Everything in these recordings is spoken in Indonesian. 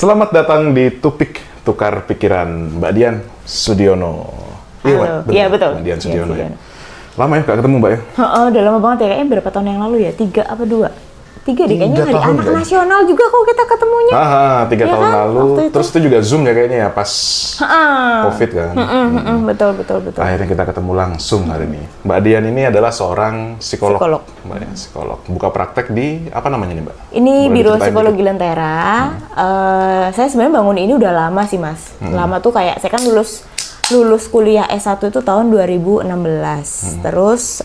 Selamat datang di Tupik Tukar Pikiran, Mbak Dian Sudiono. Halo. Iya betul. Mbak Dian Iya, Sudiono ya. Sudiono. Lama ya gak ketemu Mbak ya? Udah lama banget ya, kayaknya berapa tahun yang lalu ya? 3 apa 2? 3 deh, kayaknya 3 hari tahun anak kayaknya. nasional juga kok kita ketemunya. 3 Ya tahun kan? lalu. Waktu itu. Terus itu juga Zoom ya kayaknya ya, pas Covid kan. Betul. Akhirnya kita ketemu langsung hari ini. Mbak Dian ini adalah seorang psikolog. Psikolog. Mbak Dian, psikolog. Buka praktek di, apa namanya nih Mbak? Ini Boleh Biro diceritain Psikologi dikit? Lentera. Saya sebenarnya bangun ini udah lama sih Mas. Lama tuh kayak, saya kan lulus kuliah S1 itu tahun 2016. Terus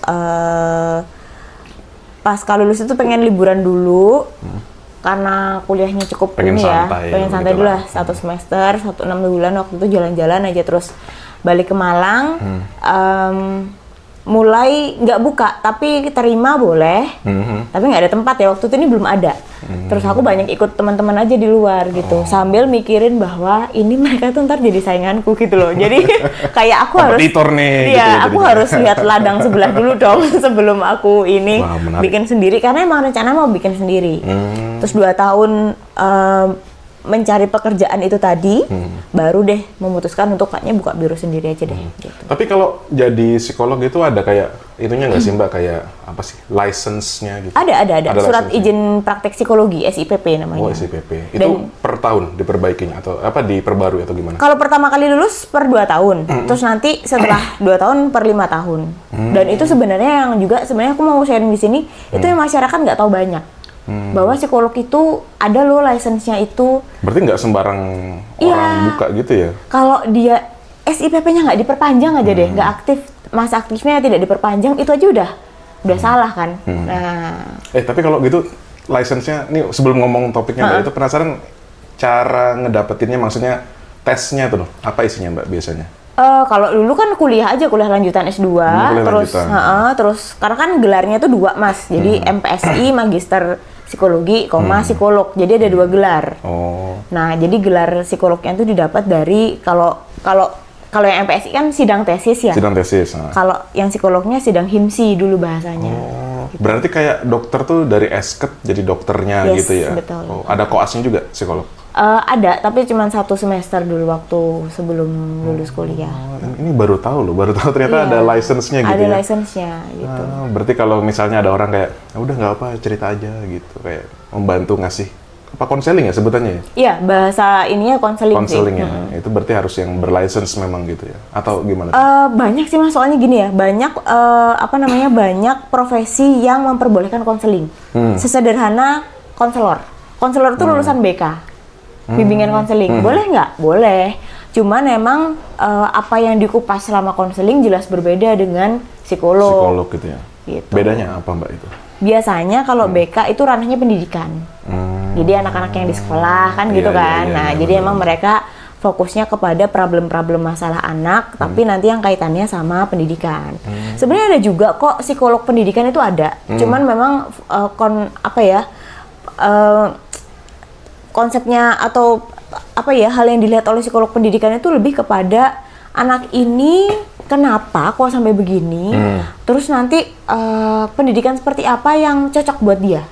pas kalau lulus itu pengen liburan dulu. Karena kuliahnya cukup Pengen ini ya, santai pengen santai gitu dulu lah. lah, 1 semester, 1 6 bulan waktu itu jalan-jalan aja, terus balik ke Malang, mulai nggak buka, tapi terima boleh, tapi nggak ada tempat ya, waktu itu ini belum ada. Terus aku banyak ikut teman-teman aja di luar gitu, sambil mikirin bahwa ini mereka tuh ntar jadi sainganku gitu loh, jadi kayak aku harus, Kompetitor nih, gitu ya ya aku jadinya. harus lihat ladang sebelah dulu dong sebelum aku ini Wah, menarik. bikin sendiri, karena emang rencana mau bikin sendiri. Terus 2 tahun mencari pekerjaan itu tadi, baru deh memutuskan untuk kayaknya buka biro sendiri aja deh. Gitu. Tapi kalau jadi psikolog itu ada kayak itunya nggak sih Mbak, kayak apa sih, license-nya gitu? Ada surat license-nya? izin praktek psikologi, SIPP namanya. Oh, SIPP. Itu Dan- per tahun diperbaikinya atau apa, diperbarui atau gimana? Kalau pertama kali lulus per 2 tahun, terus nanti setelah 2 tahun per 5 tahun. Dan itu sebenarnya yang juga sebenarnya aku mau sharing di sini, itu yang masyarakat nggak tahu banyak. Bahwa psikolog itu ada loh license-nya itu. Berarti nggak sembarang Iya. orang buka gitu ya? Kalau dia SIPP-nya nggak diperpanjang aja deh, nggak aktif, masa aktifnya tidak diperpanjang, itu aja udah salah kan. Nah, Tapi kalau gitu license-nya, nih sebelum ngomong topiknya Mbak, itu penasaran cara ngedapetinnya, maksudnya tesnya tuh loh, apa isinya Mbak biasanya? kalau dulu kan kuliah aja, kuliah lanjutan S2, Kuliah terus lanjutan. terus karena kan gelarnya tuh 2 Mas. Jadi MPSI Magister Psikologi, psikolog. Jadi ada 2 gelar. Oh, Nah, jadi gelar psikolognya itu didapat dari kalau yang MPSI kan sidang tesis ya. sidang tesis. Nah. Kalau yang psikolognya sidang HIMSI dulu bahasanya. Oh, berarti kayak dokter tuh dari esket jadi dokternya Yes, gitu ya? betul. Oh, ada koasnya juga psikolog? Ada, tapi cuma 1 semester dulu waktu sebelum lulus kuliah. Oh, ini baru tahu loh, ternyata Iya. ada license-nya gitu Ada ya? license-nya gitu. Berarti kalau misalnya ada orang kayak, "Ya udah nggak apa, cerita aja gitu, kayak membantu ngasih apa, konseling ya sebutannya ya? Iya, bahasa ininya konseling sih. Konseling ya, itu berarti harus yang berlicense memang gitu ya? Atau gimana? Banyak sih Mas, soalnya gini ya, banyak banyak profesi yang memperbolehkan konseling. Sesederhana konselor. Konselor itu lulusan BK. Bimbingan konseling. Boleh nggak? Boleh. Cuman memang apa yang dikupas selama konseling jelas berbeda dengan psikolog. Psikolog gitu ya? Gitu. Bedanya apa Mbak itu? Biasanya kalau BK itu ranahnya pendidikan. Jadi anak-anak yang di sekolah kan gitu Iya, kan. iya, Nah, iya, jadi benar. emang mereka fokusnya kepada problem-problem masalah anak, tapi nanti yang kaitannya sama pendidikan. Sebenarnya ada juga kok psikolog pendidikan itu ada. Cuman memang konsepnya atau hal yang dilihat oleh psikolog pendidikan itu lebih kepada anak ini kenapa kok sampai begini, terus nanti pendidikan seperti apa yang cocok buat dia.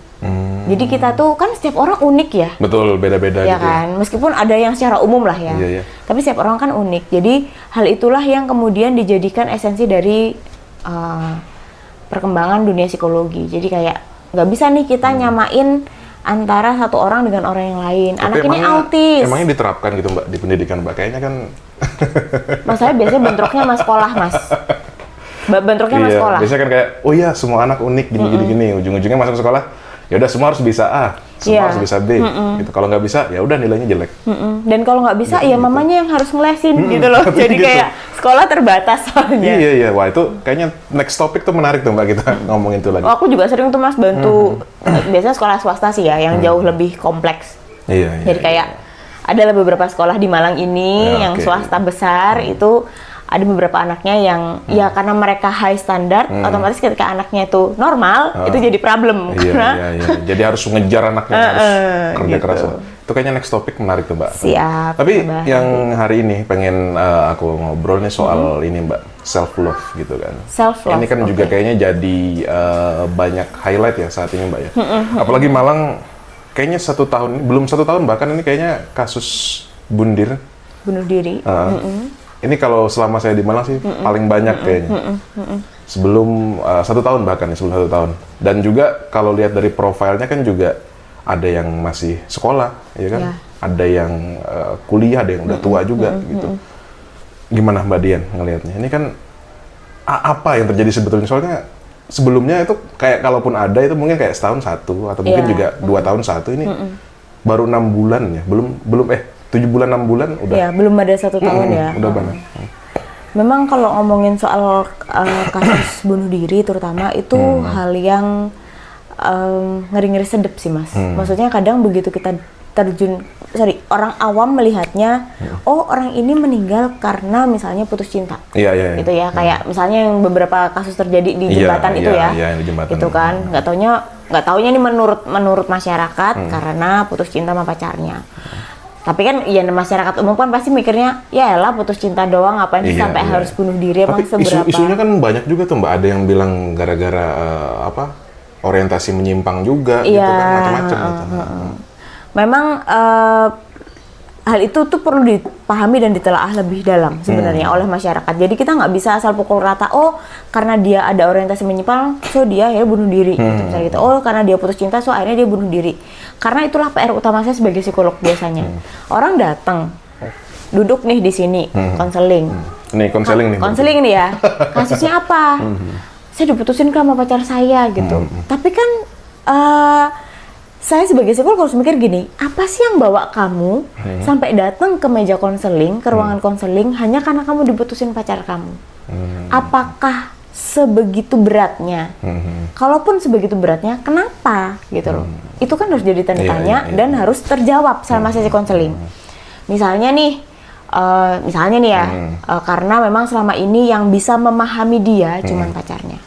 Jadi kita tuh kan setiap orang unik ya. Betul, beda-beda Ya gitu kan, meskipun ada yang secara umum lah ya, Iya, iya. tapi setiap orang kan unik. Jadi hal itulah yang kemudian dijadikan esensi dari perkembangan dunia psikologi. Jadi kayak nggak bisa nih kita nyamain antara satu orang dengan orang yang lain. Tapi Anak ini emangnya- autis. Emangnya diterapkan gitu Mbak di pendidikan Mbak? Kayaknya kan Masalahnya biasanya bentroknya sama sekolah Mas. Bentroknya sama iya, sekolah. biasanya kan kayak, oh iya semua anak unik gini-gini, ujung-ujungnya masuk sekolah, ya udah semua harus bisa A, semua Iya. harus bisa B, gitu. Kalau nggak bisa, ya udah nilainya jelek. Dan kalau nggak bisa, ya mamanya yang harus ngelesin gitu loh. Jadi gitu. kayak sekolah terbatas soalnya. Iya, wah itu kayaknya next topic tuh menarik tuh Mbak, kita ngomongin itu lagi. Oh, aku juga sering tuh Mas bantu, biasanya sekolah swasta sih ya, yang jauh lebih kompleks. Iya. Jadi kayak ada beberapa sekolah di Malang ini Ya, yang oke. swasta besar, itu ada beberapa anaknya yang ya karena mereka high standard, otomatis ketika anaknya itu normal, itu jadi problem. Karena Iya. Jadi harus ngejar anaknya, harus kerja gitu. keras. Itu kayaknya next topic menarik tuh Mbak. Siap, Tapi kita bahas yang hari ini pengen aku ngobrol nih soal ini Mbak, self love gitu kan. Self-love, Ini kan juga oke. kayaknya jadi banyak highlight ya saat ini Mbak ya. Apalagi Malang kayaknya 1 tahun, belum 1 tahun bahkan ini kayaknya kasus bunuh diri. Ini kalau selama saya di Malang sih paling banyak kayaknya. Sebelum 1 tahun bahkan ya, sebelum 1 tahun. Dan juga kalau lihat dari profilnya kan juga ada yang masih sekolah, ya kan? Yeah. Ada yang kuliah, ada yang udah tua juga gitu. Gimana Mbak Dian ngelihatnya? Ini kan apa yang terjadi sebetulnya? Soalnya sebelumnya itu kayak kalaupun ada itu mungkin kayak setahun satu atau mungkin juga 2 tahun satu. Ini baru 6 bulan ya, belum 7 bulan 6 bulan udah. Ya, belum ada 1 tahun ya. Udah banyak. Memang kalau ngomongin soal kasus bunuh diri terutama itu hal yang ngeri-ngeri sedep sih Mas. Maksudnya kadang begitu kita orang awam melihatnya, oh orang ini meninggal karena misalnya putus cinta. Iya. Gitu ya, kayak misalnya yang beberapa kasus terjadi di jembatan itu ya. Iya, di jembatan. Gitu kan, nggak taunya ini menurut masyarakat karena putus cinta sama pacarnya. Tapi kan ya masyarakat umum kan pasti mikirnya, ya elah putus cinta doang, ngapain sih sampai harus bunuh diri, emang seberapa. Isunya kan banyak juga tuh Mbak, ada yang bilang gara-gara orientasi menyimpang juga gitu kan, macam-macam gitu. Memang hal itu tuh perlu dipahami dan ditelaah lebih dalam sebenarnya oleh masyarakat. Jadi kita nggak bisa asal pukul rata, oh karena dia ada orientasi menyimpang, so dia ya bunuh diri, gitu, misalnya gitu. Oh karena dia putus cinta, so akhirnya dia bunuh diri. Karena itulah PR utama saya sebagai psikolog biasanya. Orang datang, duduk nih di sini, konseling. Nih konseling nih. Konseling nih ya. Kasusnya apa? Saya diputusin sama pacar saya gitu. Tapi kan saya sebagai psikolog harus mikir gini, apa sih yang bawa kamu sampai datang ke meja konseling, ke ruangan konseling hanya karena kamu diputusin pacar kamu? Apakah sebegitu beratnya? Kalaupun sebegitu beratnya, kenapa gitu loh? Itu kan harus jadi tanda tanya dan harus terjawab selama sesi konseling. Misalnya nih ya, karena memang selama ini yang bisa memahami dia cuman pacarnya.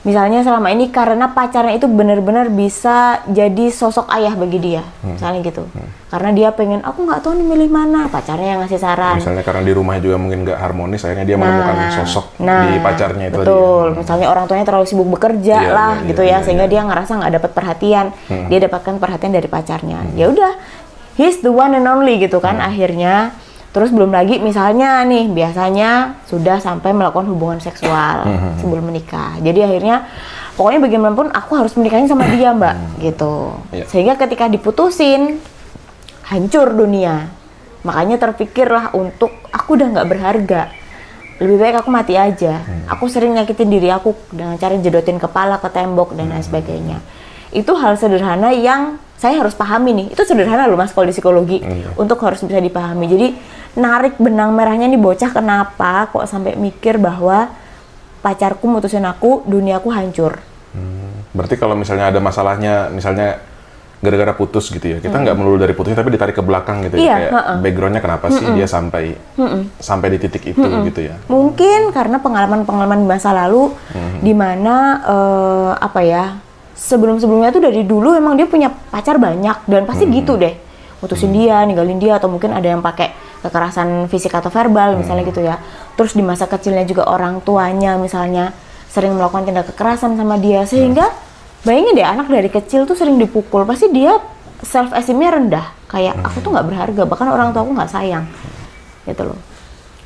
Misalnya selama ini karena pacarnya itu benar-benar bisa jadi sosok ayah bagi dia, misalnya gitu. Karena dia pengen, aku nggak tahu nih milih mana, pacarnya yang ngasih saran. Misalnya karena di rumah juga mungkin nggak harmonis, akhirnya dia menemukan sosok di pacarnya itu. Betul, misalnya orang tuanya terlalu sibuk bekerja gitu ya, sehingga dia ngerasa nggak dapat perhatian. Dia dapatkan perhatian dari pacarnya. Ya udah, he's the one and only gitu kan akhirnya. Terus belum lagi misalnya nih, biasanya sudah sampai melakukan hubungan seksual sebelum menikah. Jadi akhirnya pokoknya bagaimanapun aku harus menikahin sama dia Mbak, gitu. Sehingga ketika diputusin, hancur dunia. Makanya terpikirlah untuk, aku udah nggak berharga. Lebih baik aku mati aja. Aku sering nyakitin diri aku dengan cara jedotin kepala ke tembok dan lain sebagainya. Itu hal sederhana yang saya harus pahami nih. Itu sederhana loh Mas kalau di psikologi. Untuk harus bisa dipahami. Jadi narik benang merahnya nih, bocah kenapa kok sampai mikir bahwa pacarku mutusin aku, duniaku hancur. Berarti kalau misalnya ada masalahnya, misalnya gara-gara putus gitu ya, kita nggak melulu dari putusnya tapi ditarik ke belakang gitu ya, kayak backgroundnya kenapa sih dia sampai di titik itu gitu ya. Mungkin karena pengalaman-pengalaman di masa lalu di mana sebelum-sebelumnya tuh dari dulu emang dia punya pacar banyak dan pasti gitu deh, mutusin dia, ninggalin dia, atau mungkin ada yang pakai kekerasan fisik atau verbal misalnya gitu ya. Terus di masa kecilnya juga orang tuanya misalnya sering melakukan tindak kekerasan sama dia, sehingga bayangin deh anak dari kecil tuh sering dipukul, pasti dia self esteemnya rendah, kayak aku tuh nggak berharga, bahkan orang tua aku nggak sayang gitu loh.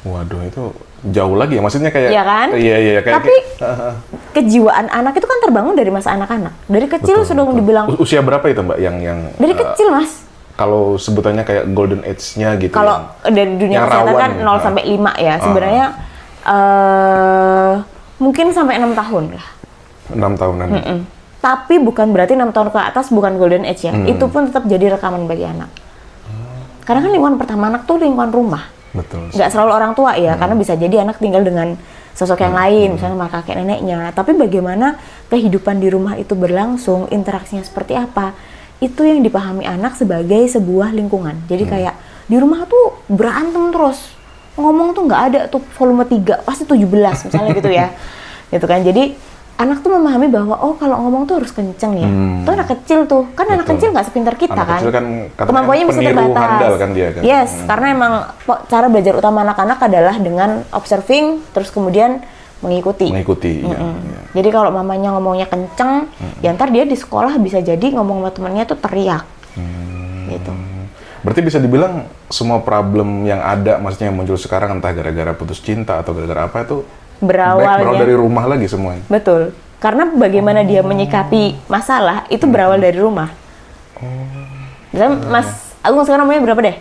Waduh, itu jauh lagi ya, maksudnya kayak ya kan? Iya, kayak tapi kejiwaan anak itu kan terbangun dari masa anak-anak, dari kecil sudah dibilang. Usia berapa itu Mbak yang dari kecil Mas? Kalau sebutannya kayak golden age-nya gitu. Kalau dari dunia kesehatan kan 0 sampai 5 ya. Sebenarnya mungkin sampai 6 tahun lah. 6 tahunan. Tapi bukan berarti 6 tahun ke atas bukan golden age ya. Itu pun tetap jadi rekaman bagi anak. Karena kan lingkungan pertama anak tuh lingkungan rumah. Betul. Nggak selalu orang tua ya, karena bisa jadi anak tinggal dengan sosok yang lain, misalnya sama kakek neneknya. Tapi bagaimana kehidupan di rumah itu berlangsung, interaksinya seperti apa, itu yang dipahami anak sebagai sebuah lingkungan. Jadi kayak di rumah tuh berantem terus, ngomong tuh nggak ada tuh volume 3, pasti 17 misalnya gitu ya. Gitu kan, jadi anak tuh memahami bahwa oh kalau ngomong tuh harus kenceng ya. Tuh anak kecil tuh, kan anak kecil nggak sepintar kita anak kan. Kecil kan kemampuannya bisa terbatas. Handal kan dia kan. Yes, karena emang cara belajar utama anak-anak adalah dengan observing, terus kemudian mengikuti. Iya, iya. Jadi kalau mamanya ngomongnya kenceng, ya ntar dia di sekolah bisa jadi ngomong sama temennya tuh teriak. Gitu. Berarti bisa dibilang semua problem yang ada, maksudnya yang muncul sekarang entah gara-gara putus cinta atau gara-gara apa itu berawal dari rumah lagi semuanya. Betul. Karena bagaimana dia menyikapi masalah itu berawal dari rumah. Misalnya Mas Agung sekarang umurnya berapa deh?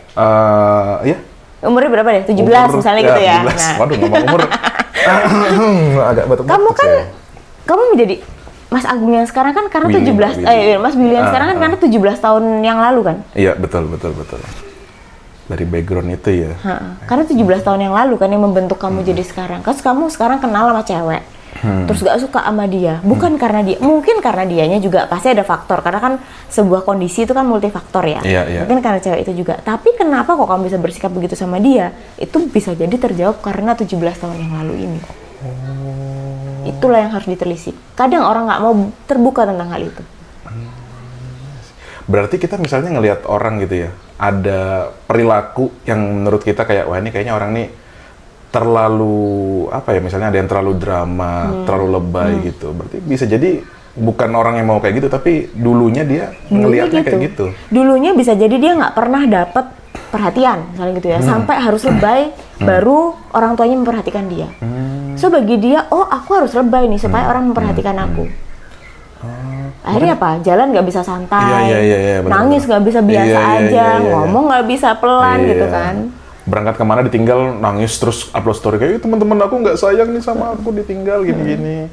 Iya. Umurnya berapa deh? 17 misalnya gitu ya. 17. Nah, Waduh, ngomong umur agak batuk. kamu kan kamu menjadi Mas Agung yang sekarang kan karena Willy, 17 Willy. Mas Billy yang sekarang kan karena 17 tahun yang lalu kan? Iya, betul. Dari background itu ya. Karena 17 tahun yang lalu kan yang membentuk kamu jadi sekarang. Kan kamu sekarang kenal sama cewek. Terus gak suka sama dia. Bukan karena dia, mungkin karena dianya juga pasti ada faktor. Karena kan sebuah kondisi itu kan multifaktor ya. Iya. Mungkin karena cewek itu juga. Tapi kenapa kok kamu bisa bersikap begitu sama dia? Itu bisa jadi terjawab karena 17 tahun yang lalu ini. Itulah yang harus ditelisik. Kadang orang nggak mau terbuka tentang hal itu. Berarti kita misalnya ngelihat orang gitu ya, ada perilaku yang menurut kita kayak, wah ini kayaknya orang nih terlalu, apa ya, misalnya ada yang terlalu drama, terlalu lebay gitu. Berarti bisa jadi bukan orang yang mau kayak gitu, tapi dulunya dia ngelihatnya kayak gitu. Dulunya bisa jadi dia nggak pernah dapet perhatian, misalnya gitu ya, sampai harus lebay, baru orang tuanya memperhatikan dia. So bagi dia, oh aku harus lebay nih supaya orang memperhatikan aku. Akhirnya apa? Jalan nggak bisa santai, Iya, nangis nggak bisa biasa aja, ngomong nggak bisa pelan gitu kan. Berangkat kemana ditinggal nangis terus upload story kayak teman-teman aku nggak sayang nih sama aku, ditinggal gini-gini.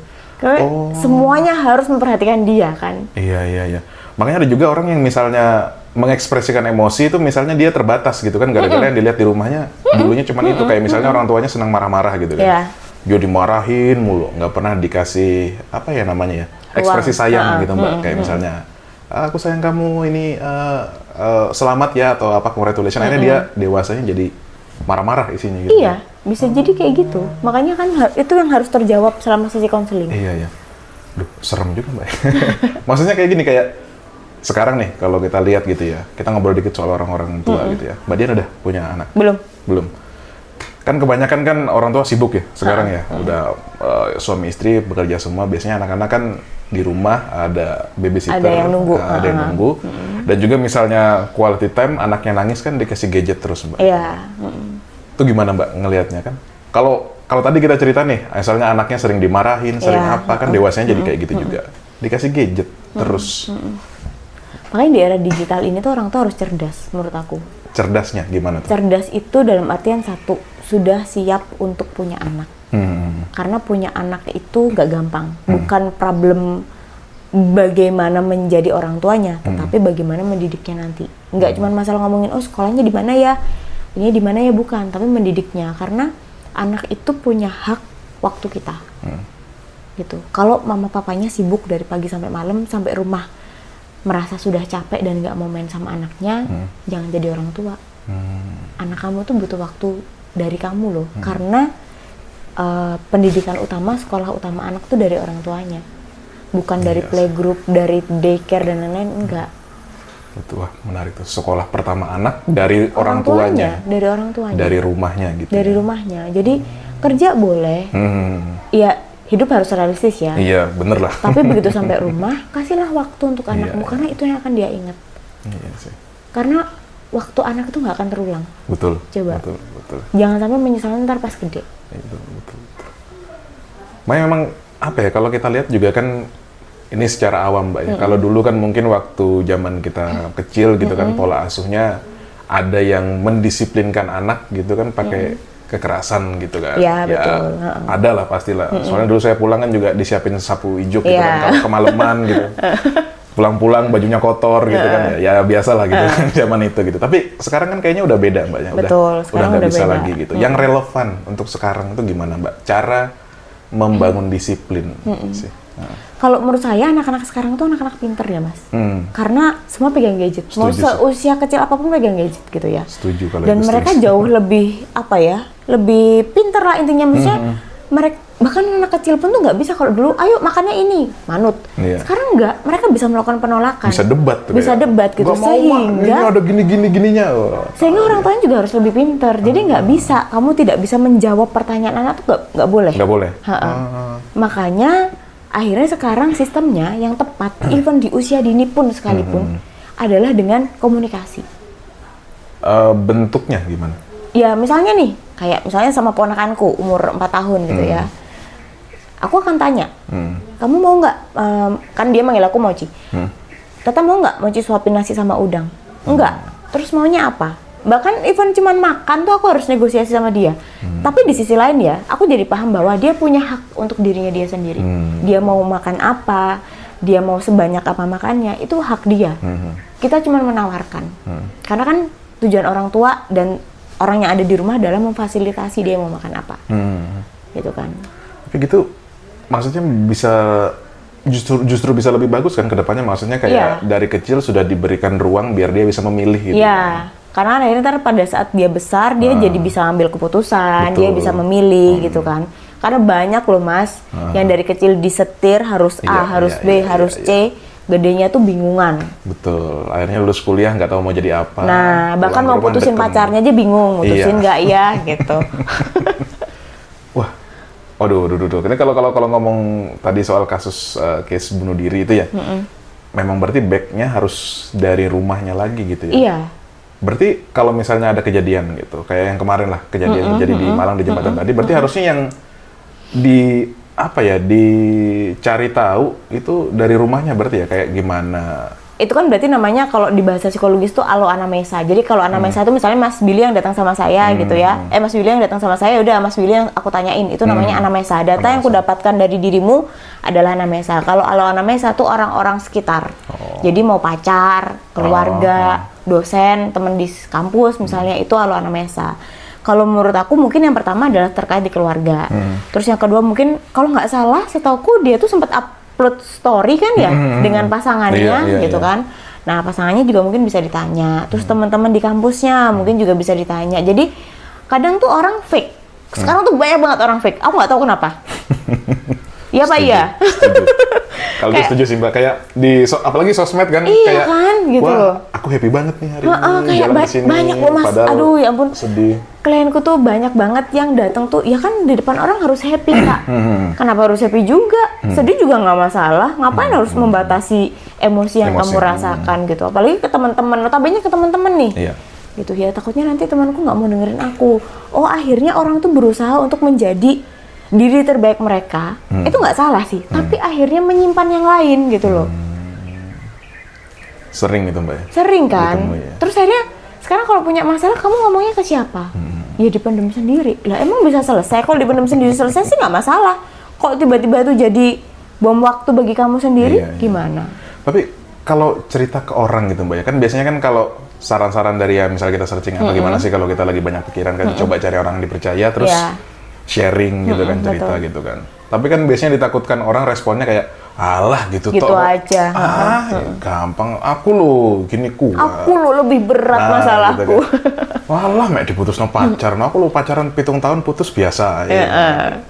Semuanya harus memperhatikan dia kan. Iya. Makanya ada juga orang yang misalnya mengekspresikan emosi itu misalnya dia terbatas gitu kan, gara-gara yang dilihat di rumahnya dulunya cuman itu, kayak misalnya orang tuanya senang marah-marah gitu kan. Yeah. Dia dimarahin mulu, nggak pernah dikasih apa ya namanya ya, ekspresi sayang gitu Mbak, kayak misalnya aku sayang kamu ini selamat ya atau apa, congratulations, akhirnya dia dewasanya jadi marah-marah isinya gitu. Iya, bisa jadi kayak gitu. Makanya kan itu yang harus terjawab selama sesi konseling. Iya. Duh, serem juga Mbak. Maksudnya kayak gini, kayak sekarang nih kalau kita lihat gitu ya, kita ngobrol dikit soal orang-orang tua gitu ya. Mbak Dian udah punya anak? Belum. Kan kebanyakan kan orang tua sibuk ya sekarang ya, udah suami istri bekerja semua, biasanya anak-anak kan di rumah ada babysitter, ada yang nunggu, dan juga misalnya quality time, anaknya nangis kan dikasih gadget terus Mbak. Iya. Itu gimana Mbak ngelihatnya kan? Kalau tadi kita cerita nih, misalnya anaknya sering dimarahin, sering apa kan, dewasanya jadi kayak gitu juga, dikasih gadget terus. Makanya di era digital ini tuh orang tuh harus cerdas menurut aku. Cerdasnya gimana tuh? Cerdas itu dalam artian satu, sudah siap untuk punya anak. Karena punya anak itu nggak gampang. Bukan problem bagaimana menjadi orang tuanya, tetapi bagaimana mendidiknya nanti. Nggak cuma masalah ngomongin, oh sekolahnya di mana ya, ini di mana ya, bukan. Tapi mendidiknya, karena anak itu punya hak waktu kita. Gitu. Kalau mama papanya sibuk dari pagi sampai malam, sampai rumah merasa sudah capek dan nggak mau main sama anaknya, jangan jadi orang tua. Anak kamu tuh butuh waktu dari kamu loh, karena pendidikan utama, sekolah utama anak tuh dari orang tuanya, bukan dari playgroup, dari daycare dan lain-lain, enggak. Itu wah menarik tuh, sekolah pertama anak dari orang tuanya, dari rumahnya gitu. Dari rumahnya, jadi kerja boleh, ya hidup harus realistis ya. Iya bener lah. Tapi begitu sampai rumah, kasihlah waktu untuk anakmu, karena itu yang akan dia ingat. Iya sih. Karena waktu anak itu nggak akan terulang. Betul. Coba. Betul. Jangan sampai menyesal ntar pas gede. Betul. Makanya memang apa ya, kalau kita lihat juga kan ini secara awam Mbak ya. Kalau dulu kan mungkin waktu zaman kita kecil gitu kan, pola asuhnya ada yang mendisiplinkan anak gitu kan pakai kekerasan gitu kan. Ya, betul. Ada lah pastilah. Soalnya dulu saya pulang kan juga disiapin sapu ijuk gitu kan, kalau kemalaman gitu. Pulang-pulang bajunya kotor gitu kan, ya biasa lah gitu zaman itu gitu. Tapi sekarang kan kayaknya udah beda Mbak ya, udah nggak bisa beda lagi gitu. Yang relevan untuk sekarang itu gimana Mbak? Cara membangun disiplin sih. Kalau menurut saya anak-anak sekarang tuh anak-anak pinter ya Mas, karena semua pegang gadget. Mau seusia kecil apapun pegang gadget gitu ya. Setuju kalau. Dan mereka jauh lebih apa ya, lebih pinter lah intinya, maksudnya Bahkan anak kecil pun tuh nggak bisa. Kalau dulu, ayo makannya ini, manut. Iya. Sekarang nggak, mereka bisa melakukan penolakan. Bisa debat tuh. Bisa debat gitu. Gak mau, ini ada gininya. Sehingga orang tuanya juga harus lebih pintar. Jadi nggak bisa, kamu tidak bisa menjawab pertanyaan anak tuh nggak boleh. Nggak boleh. Makanya akhirnya sekarang sistemnya yang tepat, even di usia dini pun sekalipun, adalah dengan komunikasi. Bentuknya gimana? Ya misalnya nih, kayak misalnya sama ponakanku umur 4 tahun gitu ya. Aku akan tanya, kamu mau nggak, kan dia manggil aku Mochi. Tata mau nggak Mochi suapin nasi sama udang? Enggak. Terus maunya apa? Bahkan even cuman makan tuh aku harus negosiasi sama dia. Tapi di sisi lain ya, aku jadi paham bahwa dia punya hak untuk dirinya dia sendiri. Dia mau makan apa, dia mau sebanyak apa makannya, itu hak dia. Kita cuma menawarkan. Karena kan tujuan orang tua dan orang yang ada di rumah adalah memfasilitasi dia mau makan apa. Gitu kan. Tapi gitu, maksudnya bisa justru bisa lebih bagus kan ke depannya, maksudnya kayak dari kecil sudah diberikan ruang biar dia bisa memilih gitu. Iya. Karena akhirnya ntar pada saat dia besar, dia jadi bisa ambil keputusan, Betul. dia bisa memilih gitu kan. Karena banyak loh mas, yang dari kecil disetir harus A, harus B, harus C, gedenya tuh bingungan. Betul, akhirnya lulus kuliah nggak tahu mau jadi apa. Nah, bahkan mau putusin pacarnya aja bingung, mutusin nggak ya gitu. Wah, waduh. Karena kalau ngomong tadi soal kasus case bunuh diri itu ya, memang berarti backnya harus dari rumahnya lagi gitu ya? Iya. Berarti kalau misalnya ada kejadian gitu, kayak yang kemarin lah, kejadian terjadi di Malang di jembatan tadi, berarti harusnya yang dicari tahu itu dari rumahnya berarti ya, kayak gimana? Itu kan berarti namanya kalau di bahasa psikologis tuh alo anamnesa. Jadi kalau anamnesa itu misalnya Mas Billy yang datang sama saya gitu ya. Mas Billy yang datang sama saya, udah Mas Billy yang aku tanyain, itu namanya anamnesa. Data yang aku dapatkan dari dirimu adalah anamnesa. Kalau alo anamesa tuh orang-orang sekitar. Jadi mau pacar, keluarga, dosen, teman di kampus misalnya, itu alo anamesa. Kalau menurut aku mungkin yang pertama adalah terkait di keluarga. Terus yang kedua mungkin kalau nggak salah setauku dia tuh sempat upload story kan ya dengan pasangannya gitu kan. Nah pasangannya juga mungkin bisa ditanya. Terus teman-teman di kampusnya mungkin juga bisa ditanya. Jadi kadang tuh orang fake. Sekarang tuh banyak banget orang fake. Aku nggak tahu kenapa. Iya Pak iya. Kalau gue setuju sih Mbak, kayak apalagi sosmed kan, iya kayak kan gitu loh. Aku happy banget nih hari ini. Kayak jalan kesini, banyak loh Mas. Aduh ya ampun. Sedih. Klienku tuh banyak banget yang datang tuh, ya kan di depan orang harus happy Kak. Kenapa harus happy juga? Sedih juga nggak masalah. Ngapain harus membatasi emosi yang kamu rasakan gitu? Apalagi ke teman-teman, notabene ke teman-teman nih. Iya. Gitu ya, takutnya nanti temanku nggak mau dengerin aku. Oh akhirnya orang tuh berusaha untuk menjadi diri terbaik mereka. Itu nggak salah sih, tapi akhirnya menyimpan yang lain gitu loh. Sering gitu Mbak ya? Sering kan? Ditemu, ya. Terus akhirnya sekarang kalau punya masalah kamu ngomongnya ke siapa? Ya dipendam sendiri. Lah emang bisa selesai? Kalau dipendam sendiri selesai sih nggak masalah. Kok tiba-tiba itu jadi bom waktu bagi kamu sendiri? Gimana? Tapi kalau cerita ke orang gitu Mbak ya, kan biasanya kan kalau saran-saran dari ya misalnya kita searching apa gimana sih kalau kita lagi banyak pikiran kan, coba cari orang yang dipercaya terus sharing gitu kan, cerita gitu kan. Tapi kan biasanya ditakutkan orang responnya kayak alah gitu Gitu toh. aja. Gampang. Aku lo gini kuat. Aku lo lebih berat masalahku. Gitu kan. Walah, mek diputus no pacar. No, aku lo pacaran 7 tahun putus biasa.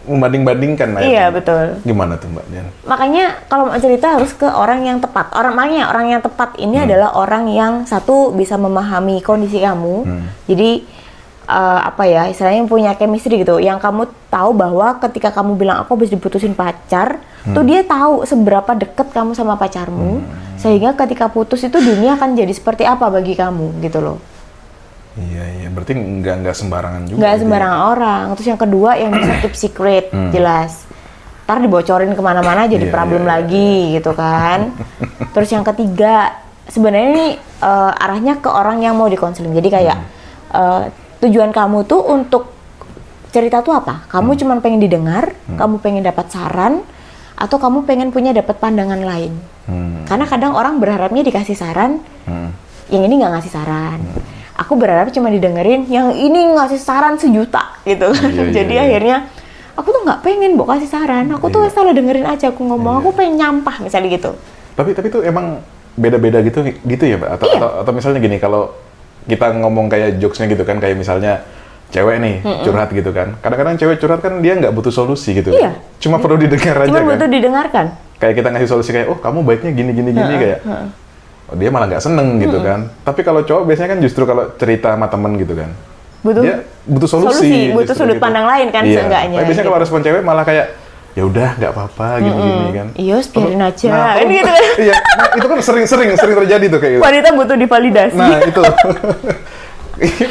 Membanding-bandingkan. Iya betul. Gimana tuh Mbak Dian? Makanya kalau mau cerita harus ke orang yang tepat. Makanya orang yang tepat ini adalah orang yang satu bisa memahami kondisi kamu. Jadi apa ya, istilahnya punya chemistry gitu, yang kamu tahu bahwa ketika kamu bilang aku habis diputusin pacar, tuh dia tahu seberapa deket kamu sama pacarmu, sehingga ketika putus itu dunia akan jadi seperti apa bagi kamu gitu loh. Iya, berarti nggak sembarangan juga. Nggak sembarangan orang. Terus yang kedua yang bisa keep secret, jelas. Ntar dibocorin kemana-mana jadi problem lagi gitu kan. Terus yang ketiga, sebenarnya ini arahnya ke orang yang mau dikonseling. Jadi kayak tujuan kamu tuh untuk cerita tuh apa? Kamu cuma pengen didengar, kamu pengen dapat saran, atau kamu pengen punya dapat pandangan lain. Karena kadang orang berharapnya dikasih saran, yang ini nggak ngasih saran. Aku berharap cuma didengerin, yang ini ngasih saran 1 juta gitu. Jadi akhirnya aku tuh nggak pengen kasih saran. Aku tuh salah dengerin aja aku ngomong. Aku pengen nyampah misalnya gitu. Tapi tuh emang beda-beda gitu ya Mbak? Atau misalnya gini, kalau kita ngomong kayak jokesnya gitu kan, kayak misalnya cewek nih curhat gitu kan. Kadang-kadang cewek curhat kan dia nggak butuh solusi gitu. Iya. Cuma perlu didengar aja Cuma kan. butuh didengarkan. Kayak kita ngasih solusi kayak, oh kamu baiknya gini kayak. Oh, dia malah nggak seneng gitu kan. Tapi kalau cowok biasanya kan justru kalau cerita sama temen gitu kan. dia butuh solusi. Butuh sudut gitu. pandang lain kan seenggaknya. Tapi biasanya kalau respon cewek malah kayak ya udah nggak apa-apa gini kan. Iya, biarin aja. Nah, Kan gitu kan. iya, nah, itu kan sering terjadi tuh kayak gitu. Wanita butuh divalidasi. Nah, itu.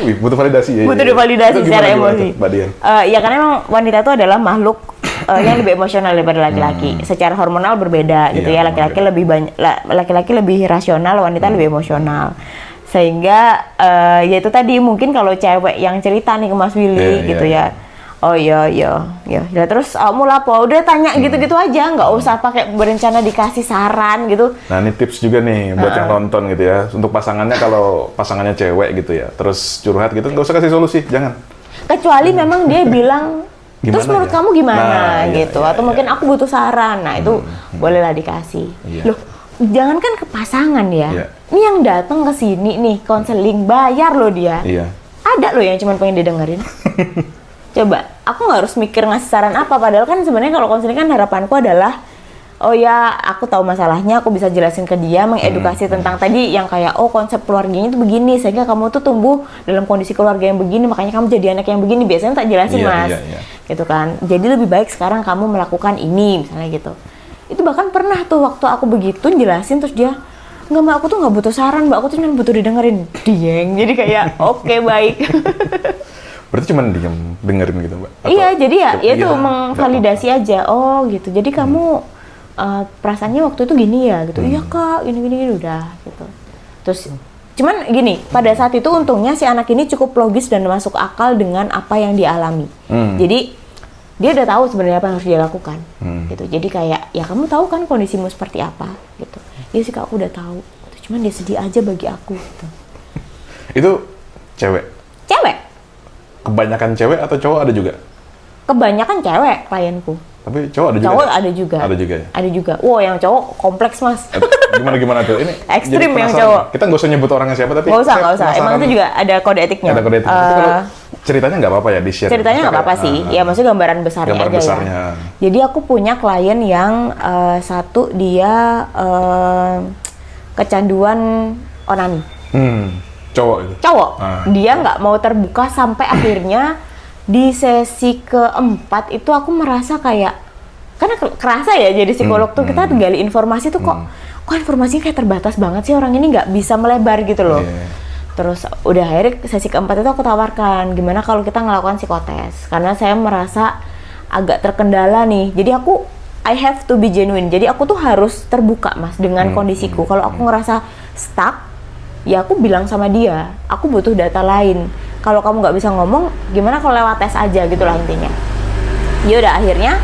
Wih, butuh validasi ya. Butuh divalidasi secara emosi. Mbak Dian? Ya karena emang wanita itu adalah makhluk yang lebih emosional daripada laki-laki. Secara hormonal berbeda gitu ya. Laki-laki lebih banyak, laki-laki lebih rasional, wanita lebih emosional. Sehingga ya itu tadi mungkin kalau cewek yang cerita nih ke Mas Willy gitu ya. Oh iya. Ya terus kamu lapo, udah tanya gitu-gitu aja, nggak usah pakai berencana dikasih saran gitu. Nah ini tips juga nih buat yang nonton gitu ya. Untuk pasangannya, kalau pasangannya cewek gitu ya, terus curhat gitu, nggak usah kasih solusi, jangan. Kecuali memang dia bilang, terus menurut kamu gimana nah, gitu, atau mungkin aku butuh saran. Nah itu bolehlah dikasih. Loh, jangankan ke pasangan ya. Ini yang datang ke sini nih konseling, bayar loh dia. Ada loh yang cuma pengen didengerin. Coba, aku nggak harus mikir ngasih saran apa, padahal kan sebenarnya kalau konseling kan harapanku adalah, oh ya aku tahu masalahnya, aku bisa jelasin ke dia, mengedukasi tentang tadi yang kayak, oh konsep keluarganya itu begini, sehingga kamu tuh tumbuh dalam kondisi keluarga yang begini, makanya kamu jadi anak yang begini, biasanya tak jelasin mas, gitu kan. Jadi lebih baik sekarang kamu melakukan ini, misalnya gitu. Itu bahkan pernah tuh waktu aku begitu jelasin, terus dia, enggak mbak, aku tuh nggak butuh saran mbak, aku tuh cuma butuh didengerin. Dieng, jadi kayak, oke, baik. Berarti cuma diam dengerin gitu mbak? Atau iya, jadi ya itu mengvalidasi aja. Oh gitu, jadi kamu perasaannya waktu itu gini ya gitu. Iya kak, gini udah gitu. Terus cuman gini, pada saat itu untungnya si anak ini cukup logis dan masuk akal dengan apa yang dia alami. Jadi dia udah tahu sebenarnya apa yang harus dia lakukan. Gitu. Jadi kayak ya kamu tahu kan kondisimu seperti apa gitu. Iya sih kak, aku udah tahu. Cuman dia sedih aja bagi aku gitu. Itu cewek? Cewek. Kebanyakan cewek atau cowok ada juga? Kebanyakan cewek klienku. Tapi cowok ada juga? Cowok ada juga. Ada juga ya? Ada juga. Wow, yang cowok kompleks mas. Gimana tuh? Ini ekstrim yang cowok. Kita nggak usah nyebut orangnya siapa, tapi nggak usah. Emang itu juga ada kode etiknya. Ada kode etiknya. Tapi kalau ceritanya nggak apa-apa ya di-share? Ceritanya nggak apa-apa sih. Ya maksudnya gambaran besarnya gambaran aja besarnya. Ya. Jadi aku punya klien yang satu dia kecanduan onani. Cowok itu? Cowok. Dia nggak mau terbuka sampai akhirnya di sesi keempat itu aku merasa kayak, karena kerasa ya jadi psikolog tuh kita gali informasi tuh kok informasinya kayak terbatas banget sih, orang ini nggak bisa melebar gitu loh. Terus udah akhirnya sesi keempat itu aku tawarkan gimana kalau kita ngelakukan psikotes, karena saya merasa agak terkendala nih. Jadi I have to be genuine. Jadi aku tuh harus terbuka mas dengan kondisiku. Kalau aku ngerasa stuck, ya aku bilang sama dia, aku butuh data lain. Kalau kamu nggak bisa ngomong, gimana kalau lewat tes aja gitu lah intinya. Ya udah akhirnya